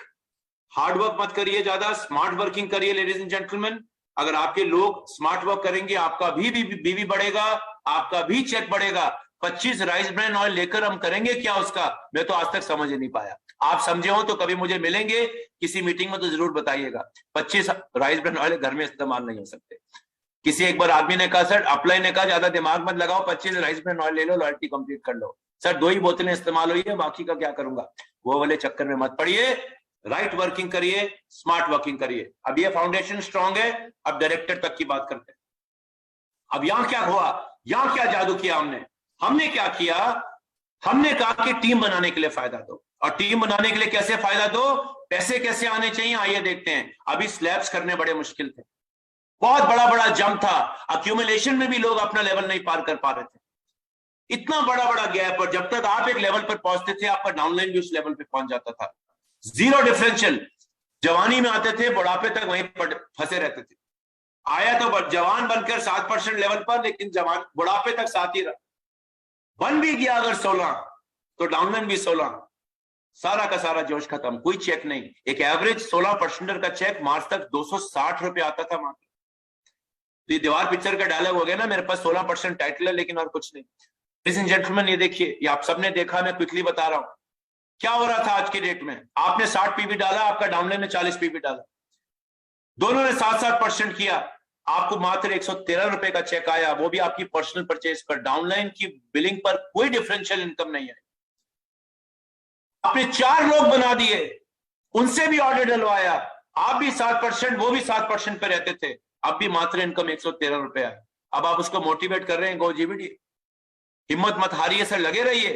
Hard work मत करिए ज्यादा, स्मार्ट वर्किंग करिए लेडीज एंड जेंटलमैन। अगर आपके लोग स्मार्ट वर्क करेंगे, आपका भी बीवी बढ़ेगा, आपका भी चेक बढ़ेगा। 25 राइस ब्रांड ऑयल लेकर हम करेंगे क्या उसका? मैं तो आज तक समझ ही नहीं पाया। आप समझे हो तो कभी मुझे मिलेंगे किसी मीटिंग में तो जरूर बताइएगा। 25 राइस ब्रांड ऑयल घर में इस्तेमाल नहीं हो सकते। किसी एक बार आदमी ने कहा सर, अप्लाई ने कहा ज्यादा दिमाग मत लगाओ, 25 राइस ब्रांड ऑयल ले लो, लॉयल्टी कंप्लीट कर लो। सर 2 ही बोतलें इस्तेमाल हुई है, बाकी का क्या करूंगा? वो वाले चक्कर में मत पड़िए, राइट वर्किंग करिए, स्मार्ट वर्किंग करिए। अब ये फाउंडेशन स्ट्रांग है, अब डायरेक्टर तक की बात करते हैं। अब यहां क्या हुआ, यहां क्या जादू किया हमने क्या किया? हमने कहा कि टीम बनाने के लिए फायदा दो, और टीम बनाने के लिए कैसे फायदा दो, पैसे कैसे आने चाहिए, आइए देखते हैं। अभी स्लैब्स करने बड़े मुश्किल थे, बहुत बड़ा बड़ा जंप था, अक्यूमुलेशन में भी लोग अपना लेवल नहीं पार कर पा रहे थे, इतना बड़ा बड़ा गैप। और जब तक आप एक लेवल पर पहुंचते थे, आपका डाउनलाइन भी उस लेवल पे पहुंच जाता था। जीरो डिफरेंशियल, जवानी में आते थे, बुढ़ापे तक वहीं पर फंसे रहते थे। आया तो जवान बनकर 7% लेवल पर, लेकिन जवान बुढ़ापे तक साथ ही रहा। बन भी गया अगर 16 तो डाउनलाइन भी 16, सारा का सारा जोश खत्म, कोई चेक नहीं। एक एवरेज 16% का चेक मार्च तक 260 रुपए आता था मात्र। तो ये दीवार पिक्चर का डायलॉग हो गया ना, मेरे पास 16% टाइटल है लेकिन और कुछ नहीं। लेडीज एंड जेंटलमैन, ये देखिए, ये आप सबने देखा, मैं क्विकली बता रहा हूं क्या हो रहा था आज की डेट में। आपने 60 पीवी डाला, आपका डाउनलाइन ने 40 पीवी डाला, दोनों ने 7-7% किया, आपको मात्र 113 रुपए का चेक आया, वो भी आपकी पर्सनल परचेज पर। डाउनलाइन की बिलिंग पर कोई डिफरेंशियल इनकम नहीं है। आपने 4 लोग बना दिए, उनसे भी ऑर्डर डलवाया, आप भी 7%, वो भी 7% पे रहते थे, अब भी मात्र इनकम 113 रुपए है। अब आप उसको मोटिवेट कर रहे हैं, गो जीबीडी, हिम्मत मत हारिए सर, लगे रहिए।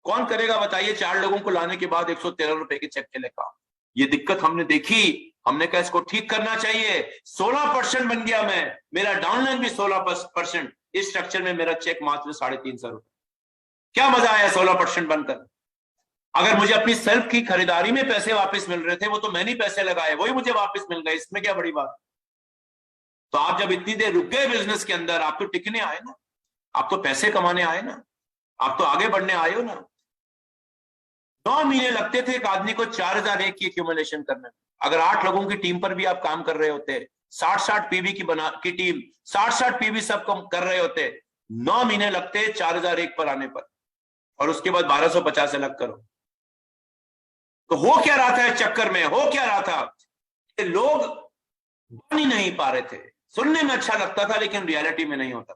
कौन करेगा बताइए 4 लोगों को लाने के बाद 113 रुपए के चेक के लिए काम। ये दिक्कत हमने देखी, हमने कहा इसको ठीक करना चाहिए। 16% बन गया मैं, मेरा डाउनलाइन भी 16%, इस स्ट्रक्चर में मेरा चेक मात्र 350 रुपए। क्या मजा आया 16% बनकर। अगर मुझे अपनी सेल्फ की खरीदारी में पैसे वापस मिल रहे थे, वो तो मैंने ही पैसे लगाए, वही मुझे वापस मिल गए, इसमें क्या बड़ी बात। तो आप जब इतनी देर रुक गए बिजनेस के अंदर, आप तो टिकने आए ना, आप तो पैसे कमाने आए ना, आप तो आगे बढ़ने आए हो ना। 9 महीने लगते थे एक आदमी को 4001 की एक्यूमुलेशन करने में। अगर 8 लोगों की टीम पर भी आप काम कर रहे होते, 60-60 पीवी की टीम 60-60 पीवी सब कर रहे होते, 9 महीने लगते 4001 पर आने पर, और उसके बाद 1250 अलग करो। तो हो क्या रहा था इस चक्कर में, हो क्या रहा था कि लोग बन ही नहीं पा रहे थे। सुनने में अच्छा लगता था लेकिन रियलिटी में नहीं होता।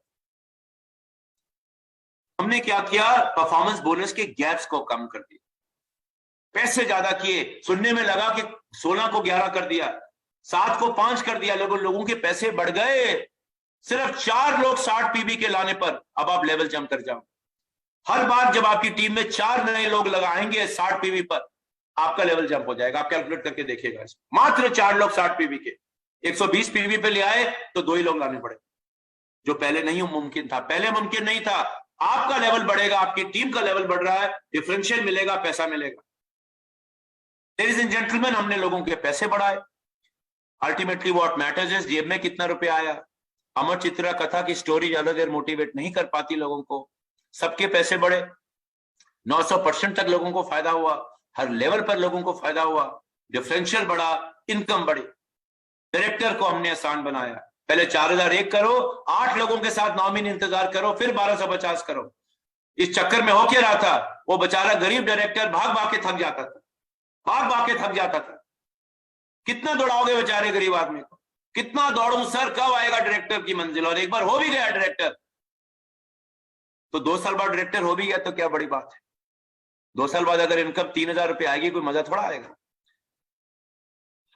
हमने क्या किया, परफॉर्मेंस बोनस के गैप्स को कम कर दिया, पैसे ज्यादा किए। सुनने में लगा कि 16 को 11 कर दिया, 7 को 5 कर दिया, लोगों के पैसे बढ़ गए। सिर्फ 4 लोग 60 पीवी के लाने पर अब आप लेवल जंप कर जाओ। हर बार जब आपकी टीम में 4 नए लोग लगाएंगे 60 पीवी पर, आपका लेवल जंप हो जाएगा। आप कैलकुलेट करके देखिएगा, मात्र 4 लोग 60 पीवी के 120 पीवी पे ले आए तो 2 ही लोग लाने पड़े, जो पहले नहीं मुमकिन था। पहले मुमकिन नहीं था। आपका लेवल बढ़ेगा, आपकी टीम का लेवल बढ़ रहा है, डिफरेंशियल मिलेगा, पैसा मिलेगा। लेडीज एंड जेंटलमैन, हमने लोगों के पैसे बढ़ाए। अल्टीमेटली व्हाट मैटर्स इज जेब में कितना रुपया आया। अमर चित्रा कथा की स्टोरी ज्यादा देर मोटिवेट नहीं कर पाती लोगों को। सबके पैसे बढ़े, 900% तक लोगों को फायदा हुआ, हर लेवल पर लोगों को फायदा हुआ, डिफरेंशियल बढ़ा, इनकम बढ़ी। डायरेक्टर को हमने आसान बनाया, पहले 4001 करो, 8 लोगों के साथ 9 महीने इंतजार करो, फिर 1250 करो। इस चक्कर में हो क्या रहा था, वो बेचारा गरीब डायरेक्टर भाग भाग के थक जाता था, भाग भाग के थक जाता था। कितना दौड़ाओगे बेचारे गरीब आदमी को, कितना दौड़ूं सर, कब आएगा डायरेक्टर की मंजिल। और एक बार हो भी गया डायरेक्टर तो 2 साल बाद डायरेक्टर हो भी गया तो क्या बड़ी बात है। 2 साल बाद अगर इनकम 3000 रुपए आएगी, कोई मजा थोड़ा आएगा।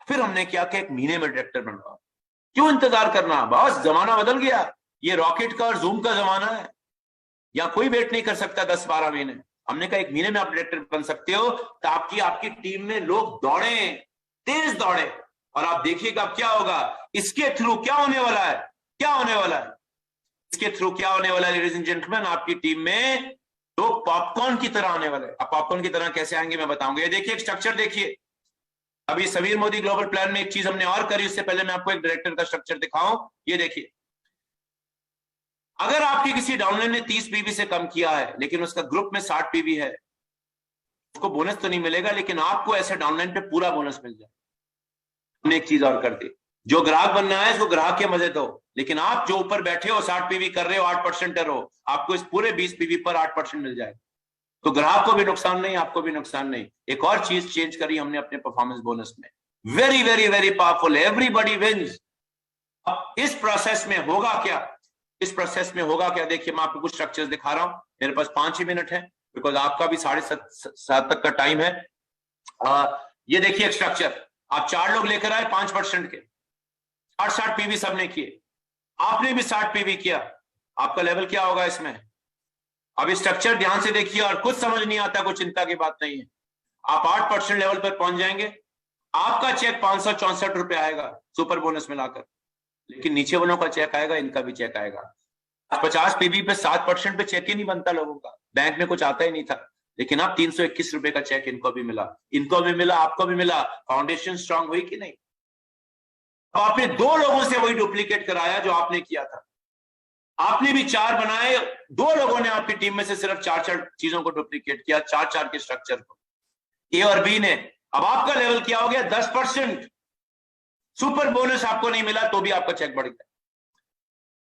फिर हमने क्या कि 1 महीने में डायरेक्टर बनवा, क्यों इंतजार करना, बस जमाना बदल गया। ये रॉकेट का और जूम का जमाना है, या कोई वेट नहीं कर सकता 10-12 महीने। हमने कहा 1 महीने में आप डायरेक्टर बन सकते हो, ताकि आपकी टीम में लोग दौड़े, तेज दौड़े। और आप देखिएगा क्या होगा, इसके थ्रू क्या होने वाला है, क्या होने वाला है, इसके थ्रू क्या होने वाला है लेडीज एंड जेंटलमैन, आपकी टीम में लोग पॉपकॉर्न की तरह आने वाले। अब पॉपकॉर्न की तरह कैसे आएंगे मैं बताऊंगा। ये देखिए स्ट्रक्चर देखिए, अभी समीर मोदी ग्लोबल प्लान में एक चीज हमने और करी, उससे पहले मैं आपको एक डायरेक्टर का स्ट्रक्चर दिखाऊं। ये देखिए, अगर आपकी किसी डाउनलाइन ने 30 पीवी से कम किया है लेकिन उसका ग्रुप में 60 पीवी है, उसको बोनस तो नहीं मिलेगा, लेकिन आपको ऐसे डाउनलाइन पे पूरा बोनस मिल जाए। हमने एक चीज और कर दी, जो ग्राहक बनना है उसको ग्राहक के मजे दो, लेकिन आप जो ऊपर बैठे हो 60 पीवी कर रहे हो, 8% हो, आपको इस पूरे 20 पीवी पर 8% मिल जाएगा। तो ग्राहक को भी नुकसान नहीं, आपको भी नुकसान नहीं। एक और चीज चेंज करी हमने अपने परफॉर्मेंस बोनस में, very very very powerful, everybody wins. अब इस प्रोसेस में होगा क्या, इस प्रोसेस में होगा क्या, देखिए मैं आपको कुछ स्ट्रक्चर्स दिखा रहा हूं। मेरे पास 5 ही मिनट है, बिकॉज आपका भी 7:30 तक का टाइम है। ये देखिए एक स्ट्रक्चर, आप 4 लोग लेकर आए 5% के, 60 पीवी सबने किए, आपने भी 60 पीवी किया, आपका लेवल क्या होगा इसमें। अब स्ट्रक्चर ध्यान से देखिए, और कुछ समझ नहीं आता कोई चिंता की बात नहीं है। आप 8% लेवल पर पहुंच जाएंगे, आपका चेक 564 रुपए आएगा सुपर बोनस मिलाकर, लेकिन नीचे वालों का चेक आएगा, इनका भी चेक आएगा। 50 पीवी पे 7% पे चेक ही नहीं बनता लोगों का, बैंक में कुछ आता ही नहीं था, लेकिन अब 321 रुपए का चेक इनको भी मिला, इनको भी मिला, आपको भी मिला। फाउंडेशन स्ट्रांग हुई कि नहीं। आपने 2 लोगों से वही डुप्लीकेट कराया जो आपने किया था। आपने भी 4 बनाए, 2 लोगों ने आपकी टीम में से सिर्फ 4 चीजों को डुप्लीकेट किया, 4 के स्ट्रक्चर को, ए और बी ने। अब आपका लेवल क्या हो गया? 10%। सुपर बोनस आपको नहीं मिला तो भी आपका चेक बढ़ गया।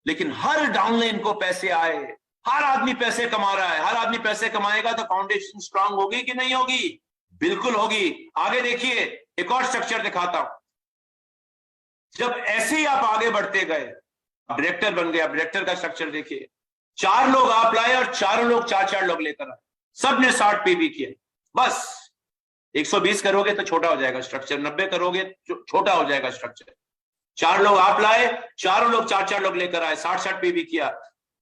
लेकिन हर डाउनलाइन को पैसे आए, हर आदमी पैसे कमा रहा है। हर आदमी पैसे कमाएगा तो फाउंडेशन स्ट्रांग होगी कि नहीं होगी? बिल्कुल होगी। आगे देखिए, एक और स्ट्रक्चर दिखाता हूं। जब ऐसे ही आप आगे बढ़ते गए, डायरेक्टर बन गए। अब डायरेक्टर का स्ट्रक्चर देखिए, 4 लोग आप लाए और 4 लोग 4 लोग लेकर आए, सबने 60 पीवी किया। बस 120 करोगे तो छोटा हो जाएगा स्ट्रक्चर, 90 करोगे छोटा हो जाएगा स्ट्रक्चर। 4 लोग आप लाए, 4 लोग 4 लोग लेकर आए, 60 पीवी किया,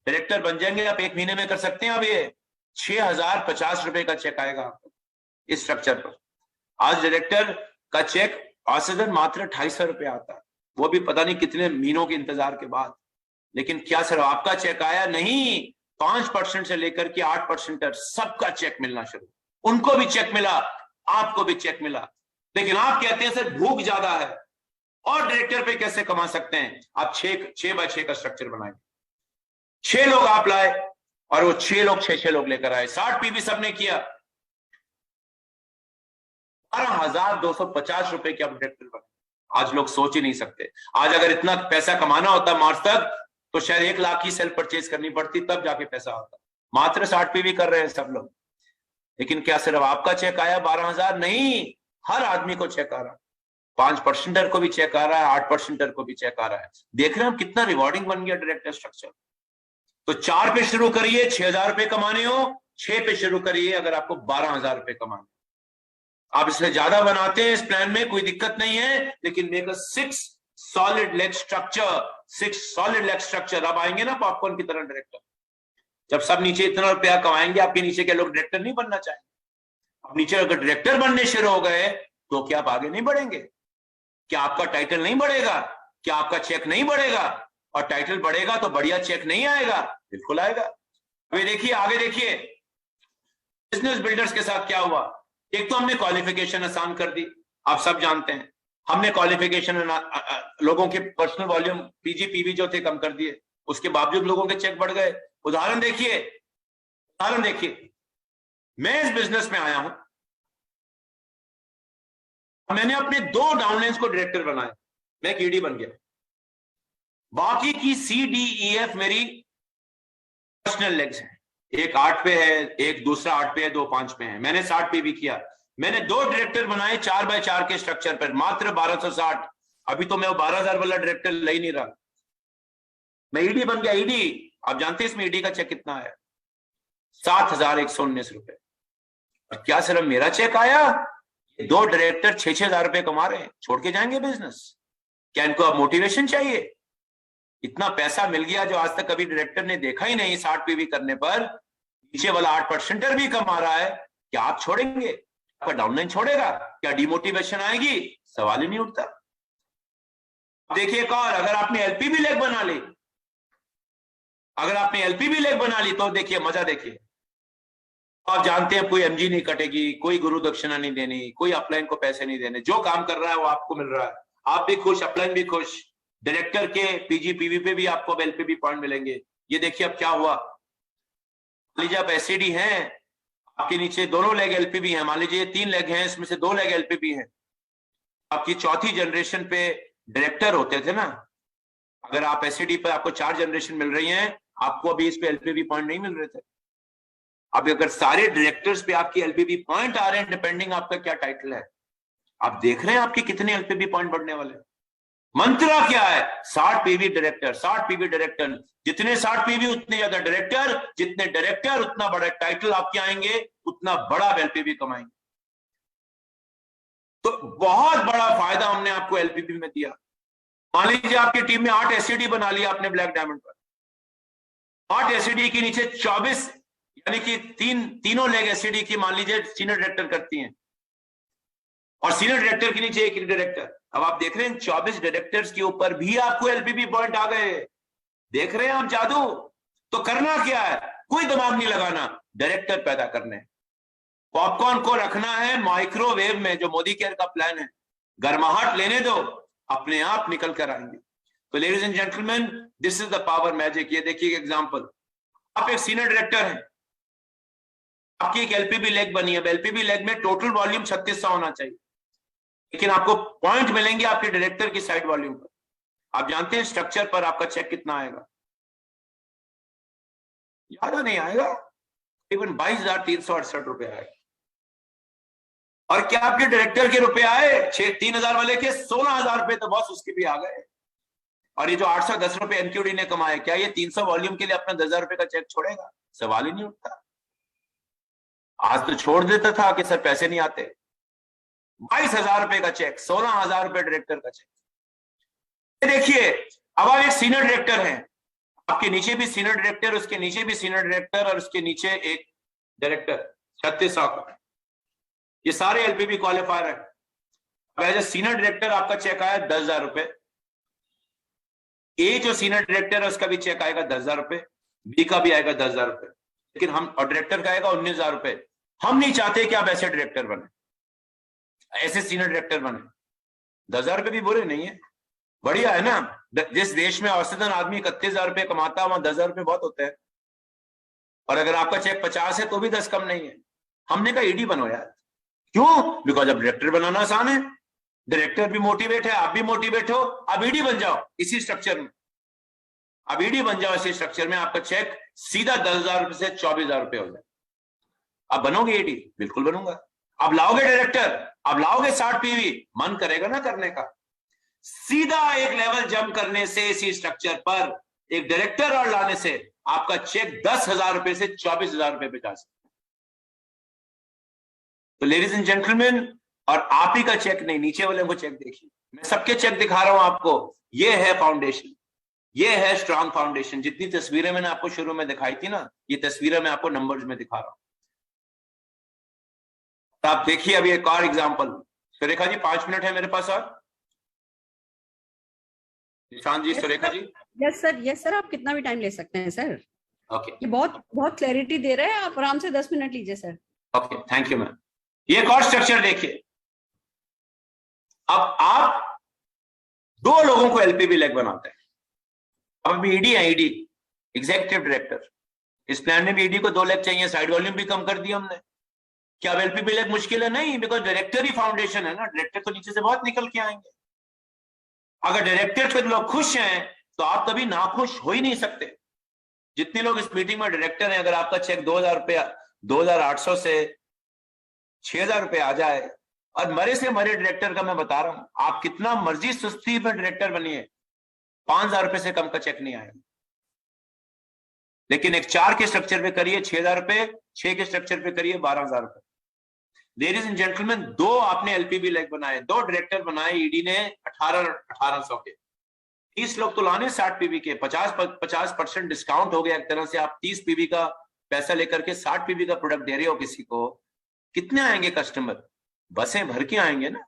डायरेक्टर बन जाएंगे आप। 1 महीने में कर सकते हैं। अब ये 6050 रुपए का चेक आएगा आपको इस स्ट्रक्चर पर। आज डायरेक्टर का चेक औसतन मात्र 250 रुपए आता है, वो भी पता नहीं कितने महीनों के इंतजार के बाद। लेकिन क्या सिर्फ आपका चेक आया? नहीं, 5% से लेकर के 8% सबका चेक मिलना शुरू। उनको भी चेक मिला, आपको भी चेक मिला। लेकिन आप कहते हैं सर भूख ज्यादा है, और डायरेक्टर पे कैसे कमा सकते हैं? आप 6 बाय 6 का स्ट्रक्चर बनाए, 6 लोग आप लाए और वो 6 लोग 6 लोग लेकर आए, 60 पीवी सबने किया। 12,250 रुपए के आप डायरेक्टर बने। आज लोग सोच ही नहीं सकते। आज अगर इतना पैसा कमाना होता मार्च तक तो शायद 1 लाख की सेल परचेज करनी पड़ती, तब जाके पैसा आता। मात्र 60 पीवी कर रहे हैं सब लोग। लेकिन क्या सिर्फ आपका चेक आया 12,000? नहीं, हर आदमी को चेक आ रहा है। 5% को भी चेक आ रहा है, 8% को भी चेक आ रहा है। देख रहे हैं हम कितना रिवॉर्डिंग बन गया डायरेक्टर स्ट्रक्चर। तो 4 पे शुरू करिए 6,000 रुपए कमाने हो, 6 पे शुरू करिए अगर आपको 12,000 रुपए कमाने। आप इससे ज्यादा बनाते हैं इस प्लान में, कोई दिक्कत नहीं है, लेकिन make a 6 solid leg structure, 6 solid leg structure. अब आएंगे ना पॉपकॉर्न की तरह डायरेक्टर। जब सब नीचे इतना रुपया कमाएंगे, आपके नीचे के लोग डायरेक्टर नहीं बनना चाहेंगे। अब नीचे अगर डायरेक्टर बनने शुरू हो गए तो क्या आप आगे नहीं बढ़ेंगे? क्या आपका टाइटल नहीं बढ़ेगा? क्या आपका चेक नहीं बढ़ेगा? और टाइटल बढ़ेगा तो बढ़िया चेक नहीं आएगा? बिल्कुल आएगा। अभी देखिए, आगे देखिए, बिजनेस बिल्डर्स के साथ क्या हुआ। एक तो हमने क्वालिफिकेशन आसान कर दी, आप सब जानते हैं। हमने क्वालिफिकेशन लोगों के पर्सनल वॉल्यूम पीजी पीवी जो थे कम कर दिए, उसके बावजूद लोगों के चेक बढ़ गए। उदाहरण देखिए, मैं इस बिजनेस में आया हूं, मैंने अपने 2 डाउनलाइंस को डायरेक्टर बनाया, मैं एक ईडी बन गया। बाकी की CDEF मेरी पर्सनल लेग्स हैं, एक 8 पे है, एक दूसरा 8 पे है, 2 5 पे है। मैंने 60 पे भी किया। मैंने 2 डायरेक्टर बनाए 4 बाय 4 के स्ट्रक्चर पर, मात्र 1260। अभी तो मैं वो 12,000 वाला डायरेक्टर ले ही नहीं रहा, मैं ईडी बन गया। ईडी, आप जानते हैं इसमें ईडी का चेक कितना आया? 7,119 रुपए। और क्या सिर्फ मेरा चेक आया? 2 डायरेक्टर 6,000 रुपए कमा रहे हैं, छोड़ के जाएंगे बिजनेस? क्या इनको अब मोटिवेशन चाहिए? इतना पैसा मिल गया जो आज तक कभी डायरेक्टर ने देखा ही नहीं। 60 पीवी करने पर नीचे वाला 8% भी कमा रहा है, क्या आप छोड़ेंगे? आपका डाउनलाइन छोड़ेगा? क्या डिमोटिवेशन आएगी? सवाल ही नहीं उठता। देखिए एक और, अगर आपने एलपीबी लेग बना ली, तो देखिए मजा। देखिए, आप जानते हैं कोई एमजी नहीं कटेगी, कोई गुरु दक्षिणा नहीं देनी, कोई अपलाइन को पैसे नहीं देने, जो काम कर रहा है वो आपको मिल रहा है, आप भी खुश, अपलाइन भी खुश। डायरेक्टर के पीजी पीवी पे भी आपको एलपीबी पॉइंट मिलेंगे। ये देखिए अब क्या हुआ। मान लीजिए आप एससीडी हैं, आपके नीचे दोनों लेग एलपीबी हैं, मान लीजिए 3 लेग हैं, इसमें से 2 लेग एलपीबी हैं। आपकी चौथी जनरेशन पे डायरेक्टर होते थे ना, अगर आप एससीडी पे आपको 4 जनरेशन मिल रही हैं, आपको अभी इस पे एलपीबी पॉइंट नहीं मिल रहे थे। अब अगर सारे डायरेक्टर्स पे आपकी एलपीबी पॉइंट आ रहे हैं, डिपेंडिंग आपका क्या टाइटल है, आप देख रहे हैं आपके कितने एलपीबी पॉइंट बढ़ने वाले हैं। मंत्रा क्या है? 60 पीवी डायरेक्टर, 60 पीवी डायरेक्टर। जितने 60 पीवी उतने ज्यादा डायरेक्टर, जितने डायरेक्टर उतना बड़ा टाइटल आपके आएंगे, उतना बड़ा एलपीबी कमाएंगे। तो बहुत बड़ा फायदा हमने आपको एलपीबी में दिया। मान लीजिए आपकी टीम में 8 एससीडी बना लिया आपने ब्लैक डायमंड पर, 8 एससीडी के नीचे 24, यानी कि तीनों लेग एससीडी की मान लीजिए सीनियर डायरेक्टर करती हैं, और सीनियर डायरेक्टर के नीचे एक डायरेक्टर। अब आप देख रहे हैं 24 डायरेक्टर्स के ऊपर भी आपको एलपीबी पॉइंट आ गए। देख रहे हैं आप जादू। तो करना क्या है? कोई दिमाग नहीं लगाना, डायरेक्टर पैदा करने। पॉपकॉर्न को रखना है माइक्रोवेव में, जो मोदी केयर का प्लान है। गर्माहट लेने दो, अपने आप निकल कर आएंगे। तो ladies and gentleman, this is the power magic. ये देखिए एग्जांपल, आप एक सीनियर डायरेक्टर हैं, आपकी एक एलपीबी लेग बनी है, एलपीबी लेग में टोटल वॉल्यूम 3600 होना चाहिए, लेकिन आपको पॉइंट मिलेंगे आपके डायरेक्टर की साइड वॉल्यूम पर। आप जानते हैं स्ट्रक्चर पर आपका चेक कितना आएगा? ज्यादा नहीं आएगा, तकरीबन 22,368 रुपए आएगा। और क्या आपके डायरेक्टर के रुपए आए 3,000 वाले के 16,000 रुपए तो बॉस उसके भी आ गए। और ये जो 810 रुपए एनक्यूडी ने कमाए, क्या ये 300 वॉल्यूम के लिए अपना 10,000 रुपए का चेक छोड़ेगा? सवाल ही नहीं उठता। आज तो छोड़ देता था कि सर पैसे नहीं आते। 22,000 रुपए का चेक, 16,000 रुपए डायरेक्टर का चेक। देखिए, अब आप एक सीनियर डायरेक्टर हैं, आपके नीचे भी सीनियर डायरेक्टर, उसके नीचे भी सीनियर डायरेक्टर और उसके नीचे एक डायरेक्टर, 3600 का। ये सारे एलपीबी क्वालिफायर है। अब एज ए सीनियर डायरेक्टर आपका चेक आया 10,000 रुपए। ए जो सीनियर डायरेक्टर है उसका भी चेक आएगा 10,000 रुपए, बी का भी आएगा 10,000 रुपए, लेकिन हम और डायरेक्टर का आएगा 19,000 रुपए। हम नहीं चाहते कि आप ऐसे डायरेक्टर बने, ऐसे सीनियर डायरेक्टर बने। 10,000 रुपए भी बुरे नहीं है, बढ़िया है ना। जिस देश में औसतन आदमी 31,000 रुपए कमाता है वहां 10,000 रुपए बहुत होते हैं। और अगर आपका चेक 50 है तो भी 10 कम नहीं है। हमने कहा ईडी बनो यार। क्यों? बिकॉज अब डायरेक्टर बनाना आसान है, डायरेक्टर भी मोटिवेट है, आप भी मोटिवेट हो, आप ईडी बन जाओ इसी स्ट्रक्चर में। अब ईडी बन जाओ इसी स्ट्रक्चर में, आपका चेक सीधा 10,000 रुपए से 24,000 रुपए हो जाए। आप बनोगे ईडी? बिल्कुल बनूंगा। आप लाओगे डायरेक्टर, आप लाओगे 60 पीवी, मन करेगा ना करने का। सीधा एक लेवल जंप करने से इसी स्ट्रक्चर पर एक डायरेक्टर और लाने से आपका चेक 10,000 रुपए से 24,000 रुपए पे जा सकता है। तो लेडीज एंड जेंटलमैन, और आप ही का चेक नहीं, नीचे वाले को चेक देखिए, मैं सबके चेक दिखा रहा हूं आपको। ये है फाउंडेशन, ये है स्ट्रांग फाउंडेशन। जितनी तस्वीरें मैंने आपको शुरू में दिखाई थी ना, ये तस्वीरें मैं आपको नंबर्स में दिखा रहा हूं। तो आप देखिए अभी एक और एग्जांपल। सुरेखा जी 5 मिनट है मेरे पास और। निशांत जी, सुरेखा जी। यस सर, आप कितना भी टाइम ले सकते हैं सर। ओके, ये बहुत क्लैरिटी दे रहे हैं, आप आराम से 10 मिनट लीजिए sir. Okay, thank you ma'am. ये एक और स्ट्रक्चर देखिए। अब आप 2 लोगों को एलपीबी लेग बनाते हैं। अब ईडी है, ईडी एग्जीक्यूटिव डायरेक्टर। इस प्लान में भी ईडी को 2 लेग चाहिए, साइड वॉल्यूम भी कम कर दिया हमने। क्या अब एलपीबी लेग मुश्किल है? नहीं, बिकॉज डायरेक्टर ही फाउंडेशन है ना। डायरेक्टर तो नीचे से बहुत निकल के आएंगे। अगर डायरेक्टर पे लोग खुश हैं तो आप कभी नाखुश हो ही नहीं सकते। जितने लोग इस मीटिंग में डायरेक्टर हैं, अगर आपका चेक 2,000 रुपया 2,800 से 6,000 रुपए आ जाए, और मरे से मरे डायरेक्टर का मैं बता रहा हूं, आप कितना मर्जी सुस्ती में डायरेक्टर बनिए, 5,000 रुपए से कम का चेक नहीं आएगा। लेकिन एक 4 के स्ट्रक्चर पे करिए 6,000 रुपए, 6 के स्ट्रक्चर पे करिए 12,000 रुपए। लेडीज एंड जेंटलमैन, 2 आपने एलपीबी लेग बनाए, 2 डायरेक्टर बनाए, ईडी ने 1800 के। 30 लोग तो लाने 60 पीवी के, 50% डिस्काउंट हो गया एक तरह से। आप 30 पीवी का पैसा लेकर के 60 पीवी का प्रोडक्ट दे रहे हो किसी को, कितने आएंगे कस्टमर? बसें भर के आएंगे ना।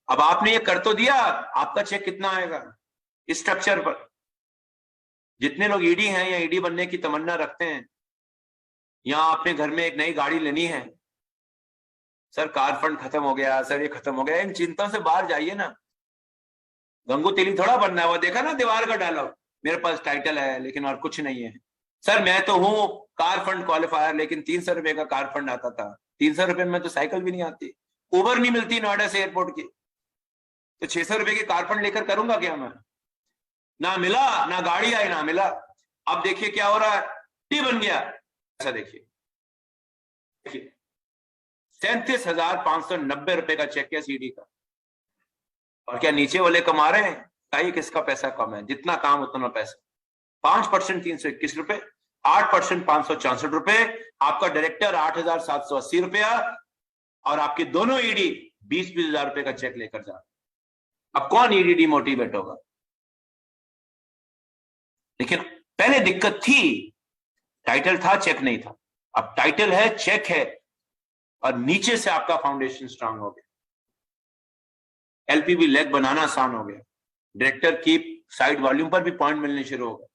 अब आपने ये कर तो दिया, आपका चेक कितना आएगा इस स्ट्रक्चर पर? जितने लोग ईडी हैं या ईडी बनने की तमन्ना रखते हैं, या अपने घर में एक नई गाड़ी लेनी है, सर कार फंड खत्म हो गया, सर ये खत्म हो गया, इन चिंताओं से बाहर जाइए ना। गंगू तेली थोड़ा बनना है। वो देखा ना दीवार का डायलॉग, मेरे पास टाइटल है लेकिन और कुछ नहीं है। सर मैं तो हूं कार फंड क्वालिफायर, लेकिन 300 रुपए का कार फंड आता था। 300 रुपए में तो साइकिल भी नहीं आती, उबर नहीं मिलती नोएडा से एयरपोर्ट की, तो 600 रुपए की कार फंड लेकर करूंगा क्या मैं? ना मिला, ना गाड़ी आई, ना मिला। अब देखिए क्या हो रहा है, टी बन गया। ऐसा देखिए 37,590 रुपए का चेक है सीडी का। और क्या नीचे वाले कमा रहे हैं? चाहिए किसका पैसा कम है, जितना काम उतना पैसा। 5% 321 रुपए, 8% 564 रुपए, आपका डायरेक्टर 8,780 रुपया, और आपके दोनों ईडी 20,000 रुपए का चेक लेकर जा। अब कौन ईडी डिमोटिवेट होगा? लेकिन पहले दिक्कत थी, टाइटल था चेक नहीं था। अब टाइटल है, चेक है, और नीचे से आपका फाउंडेशन स्ट्रांग हो गया। एलपीबी लेग बनाना आसान हो गया, डायरेक्टर की साइड वॉल्यूम पर भी पॉइंट मिलने शुरू हो गए।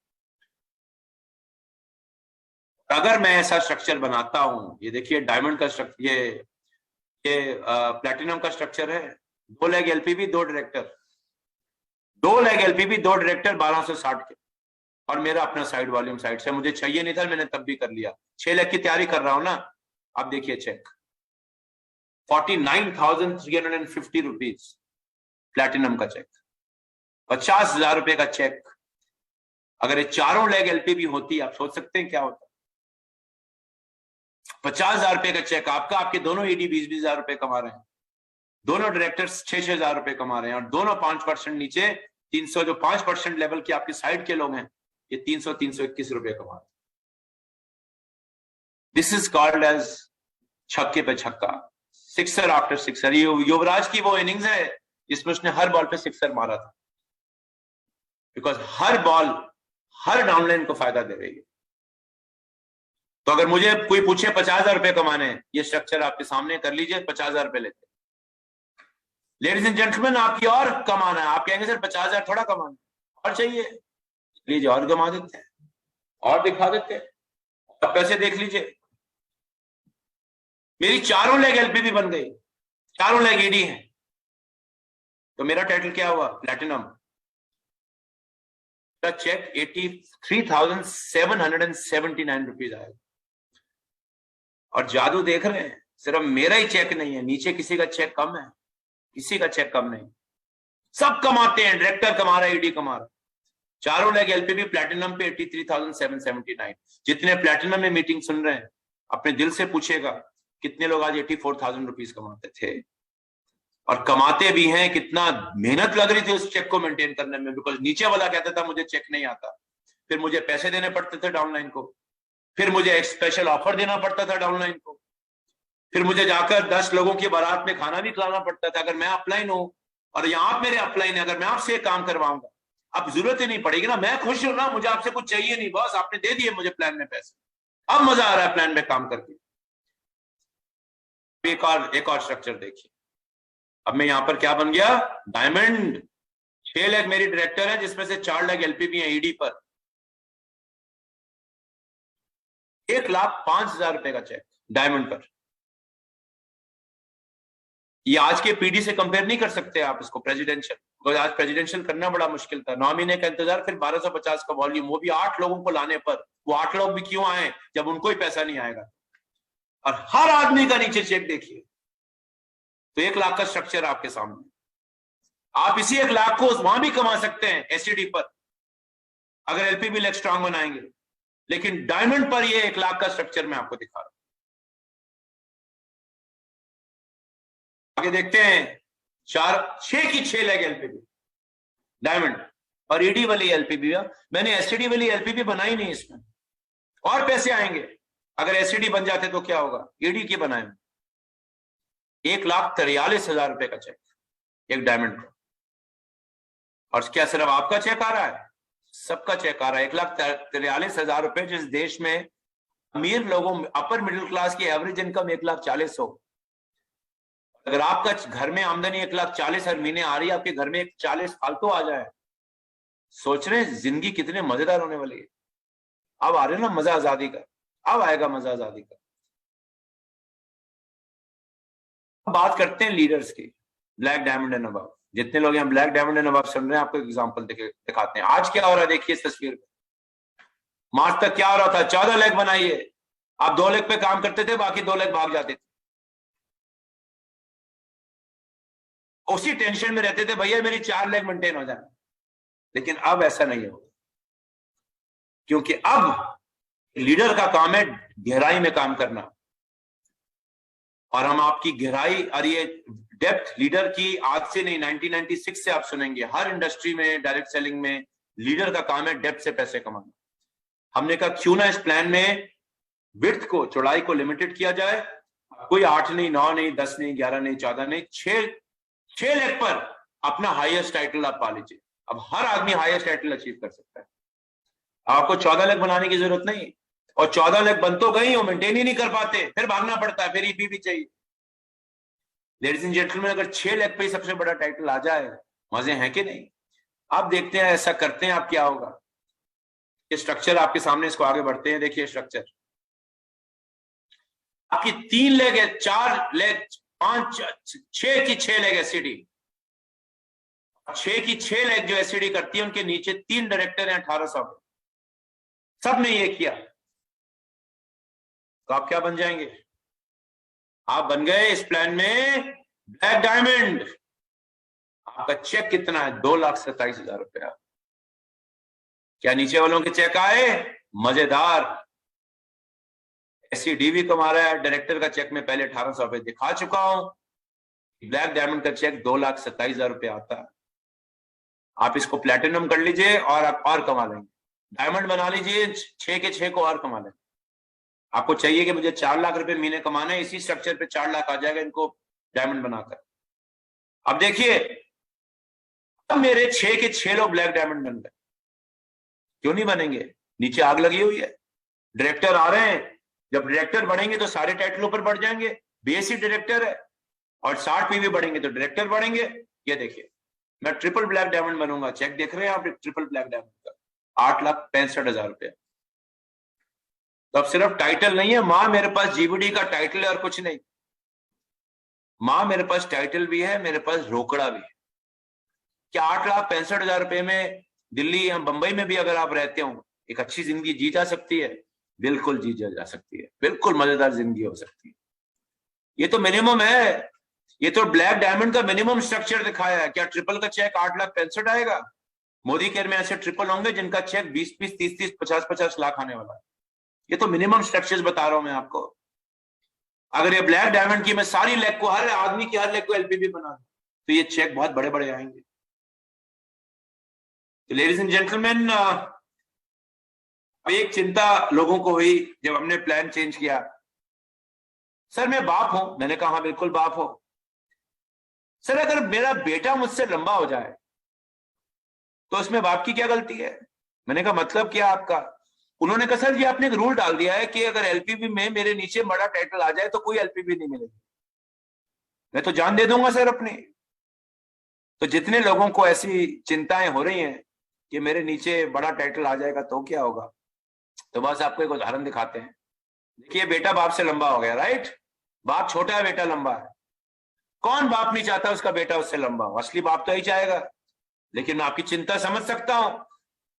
अगर मैं ऐसा स्ट्रक्चर बनाता हूं, ये देखिए डायमंड का स्ट्रक्चर, ये प्लैटिनम का स्ट्रक्चर है, 2 लेग एलपीबी 2 डायरेक्टर, 2 लाख एलपीबी, 2 डायरेक्टर 1260 के, और मेरा अपना साइड वॉल्यूम साइड से मुझे चाहिए नहीं था, मैंने तब भी कर लिया। 6 लाख की तैयारी कर रहा हूं ना। अब देखिए चेक 49,350 रुपीज प्लैटिनम का चेक, 50,000 रुपए का चेक। अगर ये 4 लाख एलपीबी होती, आप सोच सकते हैं क्या होता। 50,000 रुपए का चेक आपका, आपके दोनों ईडी 20-20 हजार रुपए कमा रहे हैं, दोनों डायरेक्टर्स 6-6 हजार रुपए कमा रहे हैं, और दोनों 5% नीचे 300, जो 5% लेवल के आपके साइड के लोग हैं, ये 300-321 रुपए कमा रहे हैं। दिस इज कॉल्ड एज छक्के पे छक्का, सिक्सर आफ्टर सिक्सर। युवराज की वो इनिंग्स है जिसमें उसने हर बॉल पे सिक्सर मारा था, because her ball her downline को फायदा दे रही है। तो अगर मुझे कोई पूछे 50,000 रुपए कमाने हैं, ये स्ट्रक्चर आपके सामने कर लीजिए, 50,000 रुपए लेते। लेडीज एंड जेंटलमैन, आपकी और कमाना है, आप कहेंगे सर 50,000 थोड़ा कमाना, और चाहिए, लीजिए और कमा देते हैं, और दिखा देते हैं, और पैसे देख लीजिए। मेरी 4 लाख एलपीबी बन गई, 4 लाख ईडी है, तो मेरा टाइटल क्या हुआ? प्लैटिनम। चेक 83,779 रुपीज आएगा। और जादू देख रहे हैं, सिर्फ मेरा ही चेक नहीं है, नीचे किसी का चेक कम है, किसी का चेक कम नहीं, सब कमाते हैं। डायरेक्टर कमा रहा है, ईडी कमा रहा है। 4 लाख एलपीबी प्लैटिनम पे 83,779। जितने प्लैटिनम में मीटिंग सुन रहे हैं, अपने दिल से पूछेगा कितने लोग आज 84,000 रुपीज कमाते थे, और कमाते भी हैं। कितना मेहनत लग रही थी उस चेक को मेंटेन करने में, बिकॉज नीचे वाला कहता था मुझे चेक नहीं आता, फिर मुझे पैसे देने पड़ते थे डाउनलाइन को, फिर मुझे एक स्पेशल ऑफर देना पड़ता था डाउनलाइन को, फिर मुझे जाकर 10 लोगों की बारात में खाना भी खिलाना पड़ता था। अगर मैं अपलाइन हूं और यहाँ आप मेरे अपलाइन है, अगर मैं आपसे काम करवाऊंगा, अब जरूरत ही नहीं पड़ेगी ना, मैं खुश हूं ना, मुझे आपसे कुछ चाहिए नहीं, बस आपने दे दिए मुझे प्लान में पैसे, अब मजा आ रहा है प्लान में काम करके। एक और स्ट्रक्चर देखिए, अब मैं यहां पर क्या बन गया? डायमंड। 6 लाख मेरी डायरेक्टर है, जिसमें से 4 लाख एलपीबी है ईडी पर। 1,05,000 रुपए का चेक डायमंड पर। ये आज के पीडी से कंपेयर नहीं कर सकते आप इसको प्रेसिडेंशियल, because आज प्रेसिडेंशियल करना बड़ा मुश्किल था। 9 महीने का इंतजार, फिर 1250 का वॉल्यूम, वो भी 8 लोगों को लाने पर। वो 8 लोग भी क्यों आए जब उनको ही पैसा नहीं आएगा? और हर आदमी का नीचे चेक देखिए, तो 1 लाख का स्ट्रक्चर आपके सामने। आप इसी 1 लाख को वहां भी कमा सकते हैं एसटीडी पर, अगर एलपीबी लेग स्ट्रांग बनाएंगे, लेकिन डायमंड पर ये 1 लाख का स्ट्रक्चर मैं आपको दिखा रहा हूं। आगे देखते हैं, 6 की 6 लाख एलपीबी डायमंड, और ईडी वाली एलपीबी। मैंने एसटीडी वाली एलपीबी बनाई नहीं, इसमें और पैसे आएंगे। अगर एसटीडी बन जाते तो क्या होगा? ईडी की बनाए 1,43,000 रुपए का चेक एक डायमंड का। और क्या सिर्फ आपका चेक आ रहा है? सबका चेक आ रहा है। 1,43,000 रुपए, जिस देश में अमीर लोगों, अपर मिडिल क्लास की एवरेज इनकम 1,40,000 हो। अगर आपका घर में आमदनी 1,40,000 हर महीने आ रही है, आपके घर में 1,40,000 फालतू आ जाए, सोच रहे हैं जिंदगी कितने मजेदार होने वाली है। अब आ रहे ना मजा आजादी का, अब आएगा मजा आजादी का। बात करते हैं लीडर्स की, ब्लैक डायमंड एंड अबव। जितने लोग यहाँ ब्लैक डायमंड एंड अबव सुन रहे हैं, आपको एग्जांपल दिखाते हैं। आज क्या हो रहा है देखिए इस तस्वीर में। मार्च तक क्या हो रहा था? 14 लाख बनाइए, आप 2 लाख पे काम करते थे, बाकी 2 लाख भाग जाते थे। उसी टेंशन में रहते थे, भैया मेरी 4 लाख मेंटेन हो जाए। लेकिन अब ऐसा नहीं होगा, क्योंकि अब लीडर का काम है गहराई में काम करना। और हम आपकी गहराई और ये डेप्थ लीडर की आज से नहीं, 1996 से आप सुनेंगे। हर इंडस्ट्री में, डायरेक्ट सेलिंग में लीडर का काम है डेप्थ से पैसे कमाना। हमने कहा क्यों ना इस प्लान में विड्थ को, चौड़ाई को लिमिटेड किया जाए। कोई 8 नहीं, 9 नहीं, 10 नहीं, 11 नहीं, 14 नहीं, 6 लाख पर अपना हाईएस्ट टाइटल आप पा लीजिए। अब हर आदमी हाईएस्ट टाइटल अचीव कर सकता है। आपको 14 लाख बनाने की जरूरत नहीं, और 14 लाख बन तो गई हो, मेंटेन ही नहीं कर पाते, फिर भागना पड़ता है, फिर ईपी भी चाहिए। लेडीज एंड जेंटलमैन, अगर 6 लाख पे ही सबसे बड़ा टाइटल आ जाए, मजे हैं कि नहीं? आप देखते हैं, ऐसा करते हैं, आप क्या होगा। ये स्ट्रक्चर आपके सामने, इसको आगे बढ़ते हैं। देखिए स्ट्रक्चर आपकी 3 लाख है, 4 लाख, 5, 6 की 6 लाख एससीडी, 6 की 6 लेग जो एससीडी करती है, उनके नीचे 3 डायरेक्टर हैं 1800 पे, सब ने ये किया। तो आप क्या बन जाएंगे? आप बन गए इस प्लान में ब्लैक डायमंड। आपका चेक कितना है? 2,27,000 रुपया। क्या नीचे वालों के चेक आए? मजेदार। एससीडीवी को हमारा डायरेक्टर का चेक में पहले 1800 रुपए दिखा चुका हूं। ब्लैक डायमंड का चेक 2,27,000 रुपये आता है। आप इसको प्लेटिनम कर लीजिए और आप और कमा लेंगे। डायमंड बना लीजिए, 6 के 6 को और कमा लेंगे। आपको चाहिए कि मुझे 4 लाख रुपए महीने कमाना है, इसी स्ट्रक्चर पे 4 लाख आ जाएगा इनको डायमंड बनाकर। अब देखिए, अब मेरे 6 के 6 लोग ब्लैक डायमंड बन गए। क्यों नहीं बनेंगे? नीचे आग लगी हुई है, डायरेक्टर आ रहे हैं। जब डायरेक्टर बढ़ेंगे तो सारे टाइटल ऊपर बढ़ जाएंगे। बेसिक डायरेक्टर है और 60 पीवी बढ़ेंगे तो डायरेक्टर बढ़ेंगे। ये देखिए, मैं ट्रिपल ब्लैक डायमंड बनूंगा। चेक देख रहे हैं आप? ट्रिपल ब्लैक डायमंड का 8,65,000 रुपया। तो अब सिर्फ टाइटल नहीं है, मां मेरे पास जीबीडी का टाइटल है और कुछ नहीं। मां मेरे पास टाइटल भी है, मेरे पास रोकड़ा भी है। क्या 8,65,000 रुपए में दिल्ली या बंबई में भी अगर आप रहते हो एक अच्छी जिंदगी जी जा सकती है? बिल्कुल जी जा सकती है, बिल्कुल मजेदार जिंदगी हो सकती है। ये तो मिनिमम है, ये तो ब्लैक डायमंड का मिनिमम स्ट्रक्चर दिखाया है। क्या ट्रिपल का चेक 8,65,000 आएगा? मोदी केयर में ऐसे ट्रिपल होंगे जिनका चेक 20-20, 30-30, 50-50 लाख आने वाला है। ये तो मिनिमम स्ट्रक्चर्स बता रहा हूं मैं आपको। अगर ये ब्लैक डायमंड की मैं सारी लेग को, हर आदमी की हर लेग को एलपीबी बना दूं तो ये चेक बहुत बड़े बड़े आएंगे। तो लेडीज एंड जेंटलमैन, एक चिंता लोगों को हुई जब हमने प्लान चेंज किया। सर मैं बाप हूं। मैंने कहा हाँ बिल्कुल बाप हो। सर अगर मेरा बेटा मुझसे लंबा हो जाए तो उसमें बाप की क्या गलती है? मैंने कहा मतलब क्या आपका? उन्होंने कहा सर जी आपने एक रूल डाल दिया है कि अगर एलपीबी में मेरे नीचे बड़ा टाइटल आ जाए तो कोई एलपीबी नहीं मिलेगी। मैं तो जान दे दूंगा सर अपनी। तो जितने लोगों को ऐसी चिंताएं हो रही हैं कि मेरे नीचे बड़ा टाइटल आ जाएगा तो क्या होगा, तो बस आपको एक उदाहरण दिखाते हैं। देखिए, बेटा बाप से लंबा हो गया, राइट? बाप छोटा है, बेटा लंबा है। कौन बाप नहीं चाहता उसका बेटा उससे लंबा हो? असली बाप तो ही चाहेगा। लेकिन मैं आपकी चिंता समझ सकता हूं।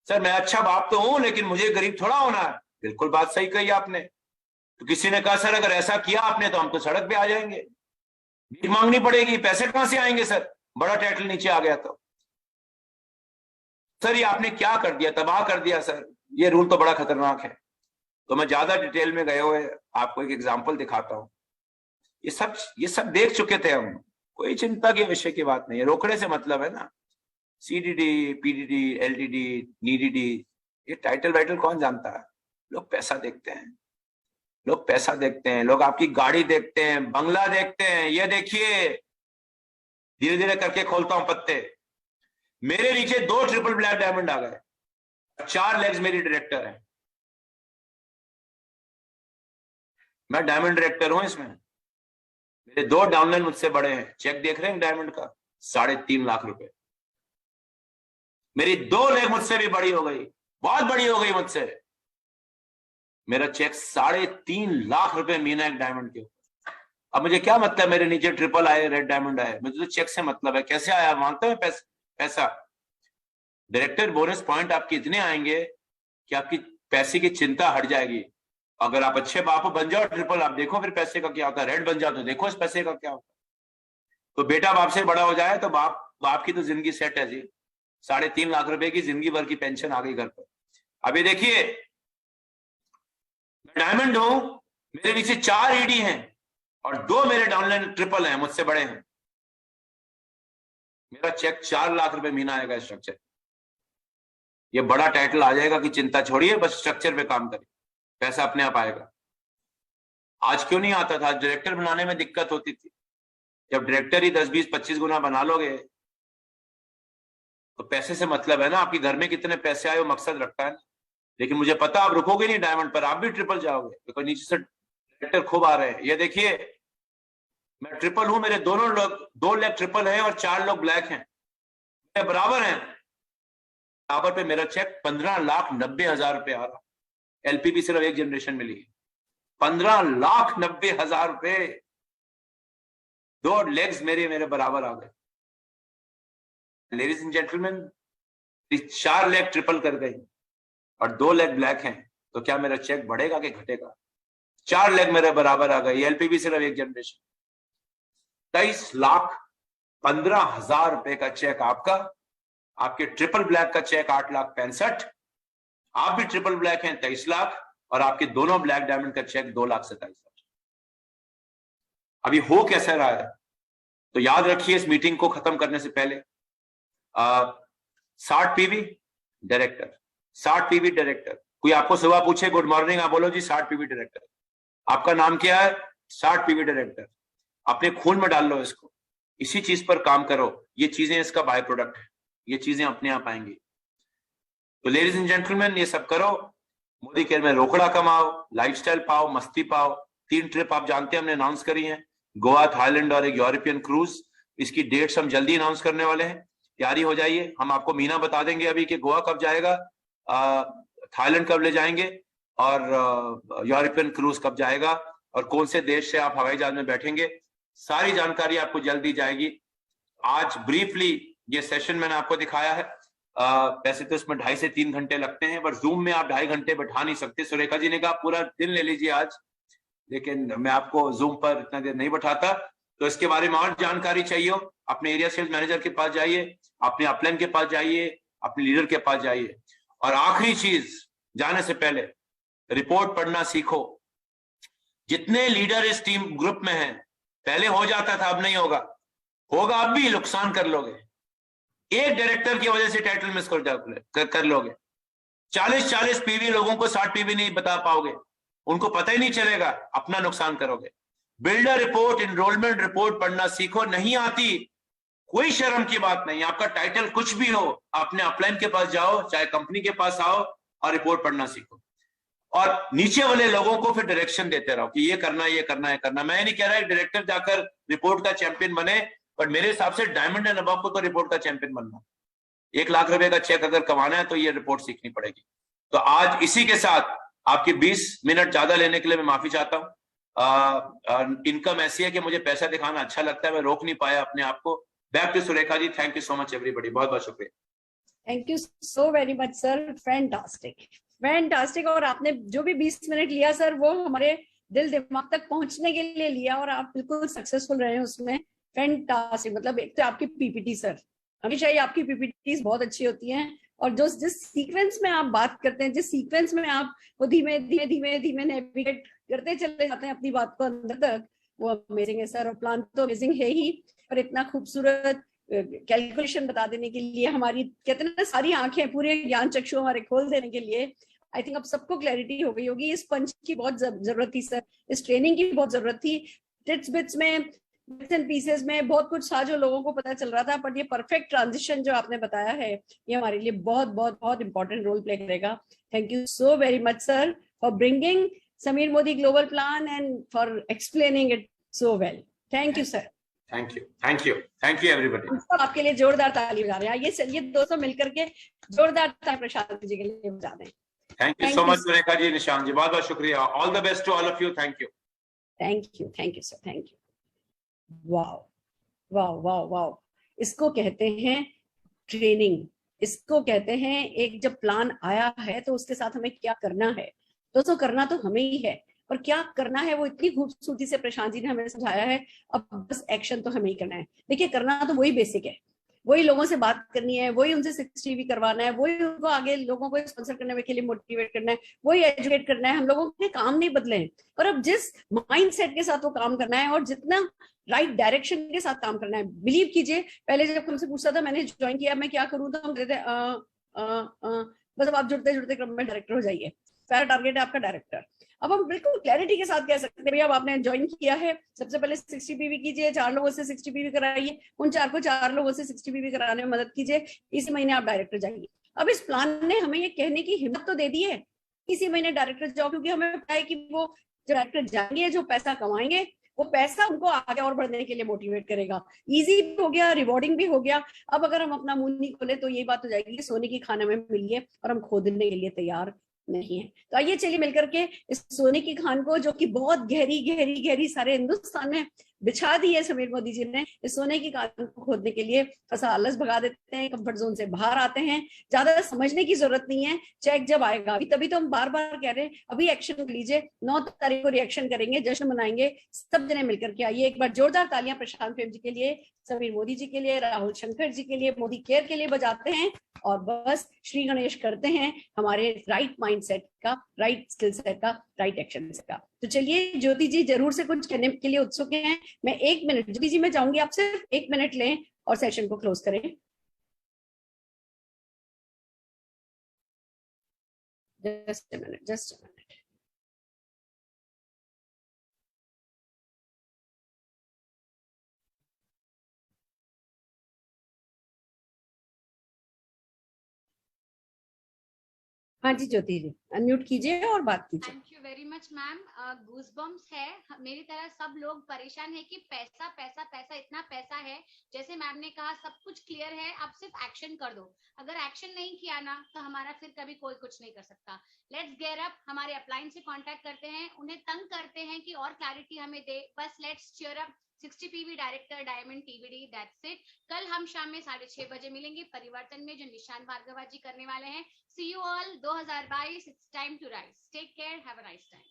सर मैं अच्छा बाप तो हूं लेकिन मुझे गरीब थोड़ा होना है। बिल्कुल बात सही कही आपने। तो किसी ने कहा सर अगर ऐसा किया आपने तो हम तो सड़क पे आ जाएंगे, भीख मांगनी पड़ेगी, पैसे कहां से आएंगे सर बड़ा टाइटल नीचे आ गया तो? सर ये आपने क्या कर दिया, तबाह कर दिया सर। ये रूल तो बड़ा खतरनाक है। तो मैं ज्यादा डिटेल में गए हुए आपको एक एग्जांपल दिखाता हूं। ये सब देख चुके थे हम। कोई चिंता के विषय की बात नहीं है। रोकड़े से मतलब है ना, सीडीडी, पीडीडी, एलडीडी, नीडीडी, ये टाइटल वाइटल कौन जानता है? लोग पैसा देखते हैं, लोग पैसा देखते हैं, लोग आपकी गाड़ी देखते हैं, बंगला देखते हैं। ये देखिए, धीरे धीरे करके खोलता हूं पत्ते। मेरे नीचे 2 ट्रिपल ब्लैक डायमंड आ गए, 4 लेग्स मेरी डायरेक्टर है। मैं डायमंड डायरेक्टर हूं इसमें। मेरे 2 डाउनलाइन मुझसे बड़े हैं। चेक देख रहे हैं डायमंड का 3.5 लाख रुपए। मेरी 2 लेग मुझसे भी बड़ी हो गई, बहुत बड़ी हो गई मुझसे। मेरा चेक 3.5 लाख रुपए महीना एक डायमंड के ऊपर। अब मुझे क्या मतलब मेरे नीचे ट्रिपल आए, रेड डायमंड आए? मुझे तो चेक से मतलब है। कैसे आया मानते हैं पैसा? डायरेक्टर बोनस पॉइंट आपके इतने आएंगे कि आपकी पैसे की चिंता हट जाएगी। अगर आप अच्छे बाप बन जाओ ट्रिपल, आप देखो फिर पैसे का क्या होता है। रेड बन जाओ तो देखो इस पैसे का क्या होता है। तो बेटा बाप से बड़ा हो जाए तो बाप की तो जिंदगी सेट है जी। 3.5 लाख रुपए की जिंदगी भर की पेंशन आ गई घर पर। अभी देखिए, मैं डायमंड हूं, मेरे नीचे 4 ईडी हैं और 2 मेरे डाउनलाइन ट्रिपल हैं, मुझसे बड़े हैं। मेरा चेक 4 लाख रुपए महीना आएगा स्ट्रक्चर। ये बड़ा टाइटल आ जाएगा कि चिंता छोड़िए, बस स्ट्रक्चर पे काम करिए, पैसा अपने आप आएगा। आज क्यों नहीं आता था? डायरेक्टर बनाने में दिक्कत होती थी। जब डायरेक्टर ही 10, 20, 25 गुना बना लोगे तो पैसे से मतलब है ना, आपके घर में कितने पैसे आए वो मकसद रखता है। लेकिन मुझे पता आप रुकोगे नहीं डायमंड पर, आप भी ट्रिपल जाओगे क्योंकि नीचे से डायरेक्टर खूब आ रहे हैं। ये देखिए, मैं ट्रिपल हूं, मेरे दोनों लोग 2 लेग ट्रिपल हैं और 4 लोग ब्लैक हैं, बराबर हैं। बराबर पे मेरा चेक 15,90,000 रुपए आ रहा। एलपीबी सिर्फ एक जनरेशन मिली है, 15,90,000 रुपए। 2 लेग्स मेरे बराबर आ गए। Ladies and gentleman 4 leg triple कर गई और 2 लेग ब्लैक हैं, तो क्या मेरा चेक बढ़ेगा कि घटेगा? 4 लेग मेरे बराबर आ गई। एलपीबी सिर्फ एक जनरेशन, 23,15,000 रुपए का चेक आपका, आपके ट्रिपल ब्लैक का चेक 8,65,000, आप भी ट्रिपल ब्लैक हैं 23 लाख, और आपके दोनों ब्लैक डायमंड का चेक 2,27,000। अभी हो कैसा रहा है? तो याद रखिए इस मीटिंग को खत्म करने से पहले 60 पीवी डायरेक्टर, 60 पीवी डायरेक्टर। कोई आपको सुबह पूछे गुड मॉर्निंग, आप बोलो जी 60 पीवी डायरेक्टर। आपका नाम क्या है? 60 पीवी डायरेक्टर। अपने खून में डाल लो इसको, इसी चीज पर काम करो। ये चीजें इसका बाय प्रोडक्ट है, ये चीजें अपने आप आएंगी। तो लेडीज एंड जेंटलमैन, ये सब करो, मोदी केयर में रोकड़ा कमाओ, लाइफस्टाइल पाओ, मस्ती पाओ। 3 ट्रिप आप जानते हैं हमने अनाउंस करी है, गोवा, थाईलैंड और एक यूरोपियन क्रूज। इसकी डेट्स हम जल्दी अनाउंस करने वाले हैं, तैयारी हो जाइए। हम आपको महीना बता देंगे अभी कि गोवा कब जाएगा, थाईलैंड कब ले जाएंगे, और यूरोपियन क्रूज कब जाएगा, और कौन से देश से आप हवाई जहाज में बैठेंगे। सारी जानकारी आपको जल्द दी जाएगी। आज ब्रीफली ये सेशन मैंने आपको दिखाया है। वैसे तो इसमें 2.5 से 3 घंटे लगते हैं, पर जूम में आप 2.5 घंटे बैठा नहीं सकते। सुरेखा जी ने कहा पूरा दिन ले लीजिए आज, लेकिन मैं आपको जूम पर इतना देर नहीं बैठाता। तो इसके बारे में और जानकारी चाहिए हो, अपने एरिया सेल्स मैनेजर के पास जाइए, अपने अपलाइन के पास जाइए, अपने लीडर के पास जाइए। और आखिरी चीज, जाने से पहले रिपोर्ट पढ़ना सीखो। जितने लीडर इस टीम ग्रुप में हैं, पहले हो जाता था, अब नहीं होगा, होगा अब भी, नुकसान कर लोगे। एक डायरेक्टर की वजह से टाइटल मिस कर लोगे। 40 पीवी लोगों को 60 पीवी नहीं बता पाओगे, उनको पता ही नहीं चलेगा, अपना नुकसान करोगे। बिल्डर रिपोर्ट, इनरोलमेंट रिपोर्ट पढ़ना सीखो। नहीं आती, कोई शर्म की बात नहीं, आपका टाइटल कुछ भी हो, अपने अपलाइन के पास जाओ, चाहे कंपनी के पास आओ और रिपोर्ट पढ़ना सीखो। और नीचे वाले लोगों को फिर डायरेक्शन देते रहो कि ये करना, ये करना, ये करना। मैं नहीं कह रहा है डायरेक्टर जाकर रिपोर्ट का चैंपियन बने, पर मेरे हिसाब से डायमंड एंड अबव को तो रिपोर्ट का चैंपियन बनना। 1 लाख रुपए का चेक अगर कमाना है तो ये रिपोर्ट सीखनी पड़ेगी। तो आज इसी के साथ आपके 20 मिनट ज्यादा लेने के लिए मैं माफी चाहता हूँ। इनकम ऐसी है कि मुझे पैसा दिखाना अच्छा लगता है, मैं रोक नहीं पाया अपने आप को। Back to Surekha ji, thank you so much everybody, बहुत बहुत शुक्रिया। Thank you so very much sir, fantastic fantastic. और आपने जो भी 20 मिनट लिया सर, वो हमारे दिल दिमाग तक पहुंचने के लिए लिया, और आप बिल्कुल सक्सेसफुल रहे हैं उसमें। फैंटास्टिक। मतलब एक तो आपकी पीपीटी सर, हमेशा ही आपकी पीपीटीज बहुत अच्छी होती हैं, और जो जिस सीक्वेंस में आप बात करते हैं, जिस सीक्वेंस में आप वो धीमे धीमे धीमे धीमे नेविगेट करते चले जाते हैं अपनी बात को अंदर तक, वो अमेजिंग है सर। और प्लान तो अमेजिंग है ही, पर इतना खूबसूरत कैलकुलेशन बता देने के लिए, हमारी कहते हैं ना सारी आंखें, पूरे ज्ञान चक्षु हमारे खोल देने के लिए, आई थिंक अब सबको क्लैरिटी हो गई होगी। इस पंच की बहुत जरूरत थी सर, इस ट्रेनिंग की बहुत जरूरत थी। टिट्स बिट्स में, बिट्स एंड पीसेस में बहुत कुछ था जो लोगों को पता चल रहा था, बट ये परफेक्ट ट्रांजिशन जो आपने बताया है, ये हमारे लिए बहुत बहुत बहुत इंपॉर्टेंट रोल प्ले करेगा। Thank you so very much sir for bringing Sameer Modi global plan and for explaining it so well. Thank you sir. Thank you, thank you, thank you everybody. हम सब आपके लिए जोरदार ताली बजा रहे हैं। ये चलिए दोस्तों मिलकर के जोरदार ताली प्रशांत जी के लिए बजा दें। Thank you so much Surekha ji, Nishant ji, बहुत बहुत शुक्रिया। All the best to all of you. Thank you, thank you sir, thank you. Wow wow wow wow, इसको कहते हैं ट्रेनिंग, इसको कहते हैं एक जब प्लान आया है तो उसके साथ हमें क्या करना है। दोस्तों करना तो हमें ही है, और क्या करना है वो इतनी खूबसूरती से प्रशांत जी ने हमें समझाया है। अब बस एक्शन तो हमें ही करना है। देखिए करना तो वही बेसिक है, वही लोगों से बात करनी है, वही उनसे 60 भी करवाना है, वही उनको आगे लोगों को स्पॉन्सर करने के लिए मोटिवेट करना है, वही एजुकेट करना है। हम लोगों के काम नहीं बदले हैं, और अब जिस माइंडसेट के साथ वो काम करना है और जितना राइट डायरेक्शन के साथ काम करना है, बिलीव कीजिए पहले जब हमसे पूछता था मैंने ज्वाइन किया मैं क्या करूँ, तो हम कहते बस अब आप जुड़ते जुड़ते क्रम में डायरेक्टर हो जाइए, सारा टारगेट है आपका डायरेक्टर। अब हम बिल्कुल क्लैरिटी के साथ कह सकते हैं भैया अब आपने ज्वाइन किया है, सबसे पहले 60 पीवी कीजिए, 4 लोगों से 60 पीवी कराइए, उन 4 को 4 लोगों से 60 पीवी कराने में मदद कीजिए, इसी महीने आप डायरेक्टर जाइए। अब इस प्लान ने हमें ये कहने की हिम्मत तो दे दी है इसी महीने डायरेक्टर जाओ, क्योंकि हमें पता है कि वो जो डायरेक्टर जाएंगे, जो पैसा कमाएंगे, वो पैसा उनको आगे और बढ़ने के लिए मोटिवेट करेगा। इजी भी हो गया, रिवॉर्डिंग भी हो गया। अब अगर हम अपना मुंह नहीं खोले तो यही बात हो जाएगी कि सोने की खाने में मिलिए और हम खोदने के लिए तैयार नहीं है। तो आइए चलिए मिलकर के इस सोने की खान को, जो कि बहुत गहरी गहरी गहरी सारे हिंदुस्तान में बिछा दी है समीर मोदी जी ने इस सोने की कान को खोदने के लिए। ऐसा आलस भगा देते हैं, कंफर्ट जोन से बाहर आते हैं, ज्यादा समझने की जरूरत नहीं है, चेक जब आएगा अभी तभी तो हम बार बार कह रहे हैं अभी एक्शन लीजिए, 9 तारीख को रिएक्शन करेंगे, जश्न मनाएंगे, सब जने मिलकर के आइए। एक बार जोरदार तालियां प्रशांत प्रेम जी के लिए, समीर मोदी जी के लिए, राहुल शंकर जी के लिए, मोदी केयर के लिए बजाते हैं और बस श्री गणेश करते हैं हमारे राइट माइंडसेट का, राइट स्किल सेट का, राइट एक्शन का। तो चलिए ज्योति जी जरूर से कुछ कहने के लिए उत्सुक हैं। मैं 1 मिनट ज्योति जी मैं चाहूंगी आप सिर्फ 1 मिनट लें और सेशन को क्लोज करें। Just a minute, just a minute. हाँ जी ज्योति जी अनम्यूट कीजिए और बात कीजिए। Thank you very much ma'am. Goosebumps है, मेरी तरह सब लोग परेशान है कि पैसा पैसा पैसा, इतना पैसा है। जैसे मैम ने कहा सब कुछ क्लियर है, आप सिर्फ एक्शन कर दो। अगर एक्शन नहीं किया ना तो हमारा फिर कभी कोई कुछ नहीं कर सकता। लेट्स गेयर अप, हमारे अपलाइन से कांटेक्ट करते हैं, उन्हें तंग करते हैं कि और क्लैरिटी हमें दे। बस let's cheer up. 60 PV director diamond TVD, that's it. कल हम शाम में 6:30 बजे मिलेंगे परिवर्तन में, जो निशान भार्गवा जी करने वाले हैं। See you all 2022. It's time to rise. Take care. Have a nice time.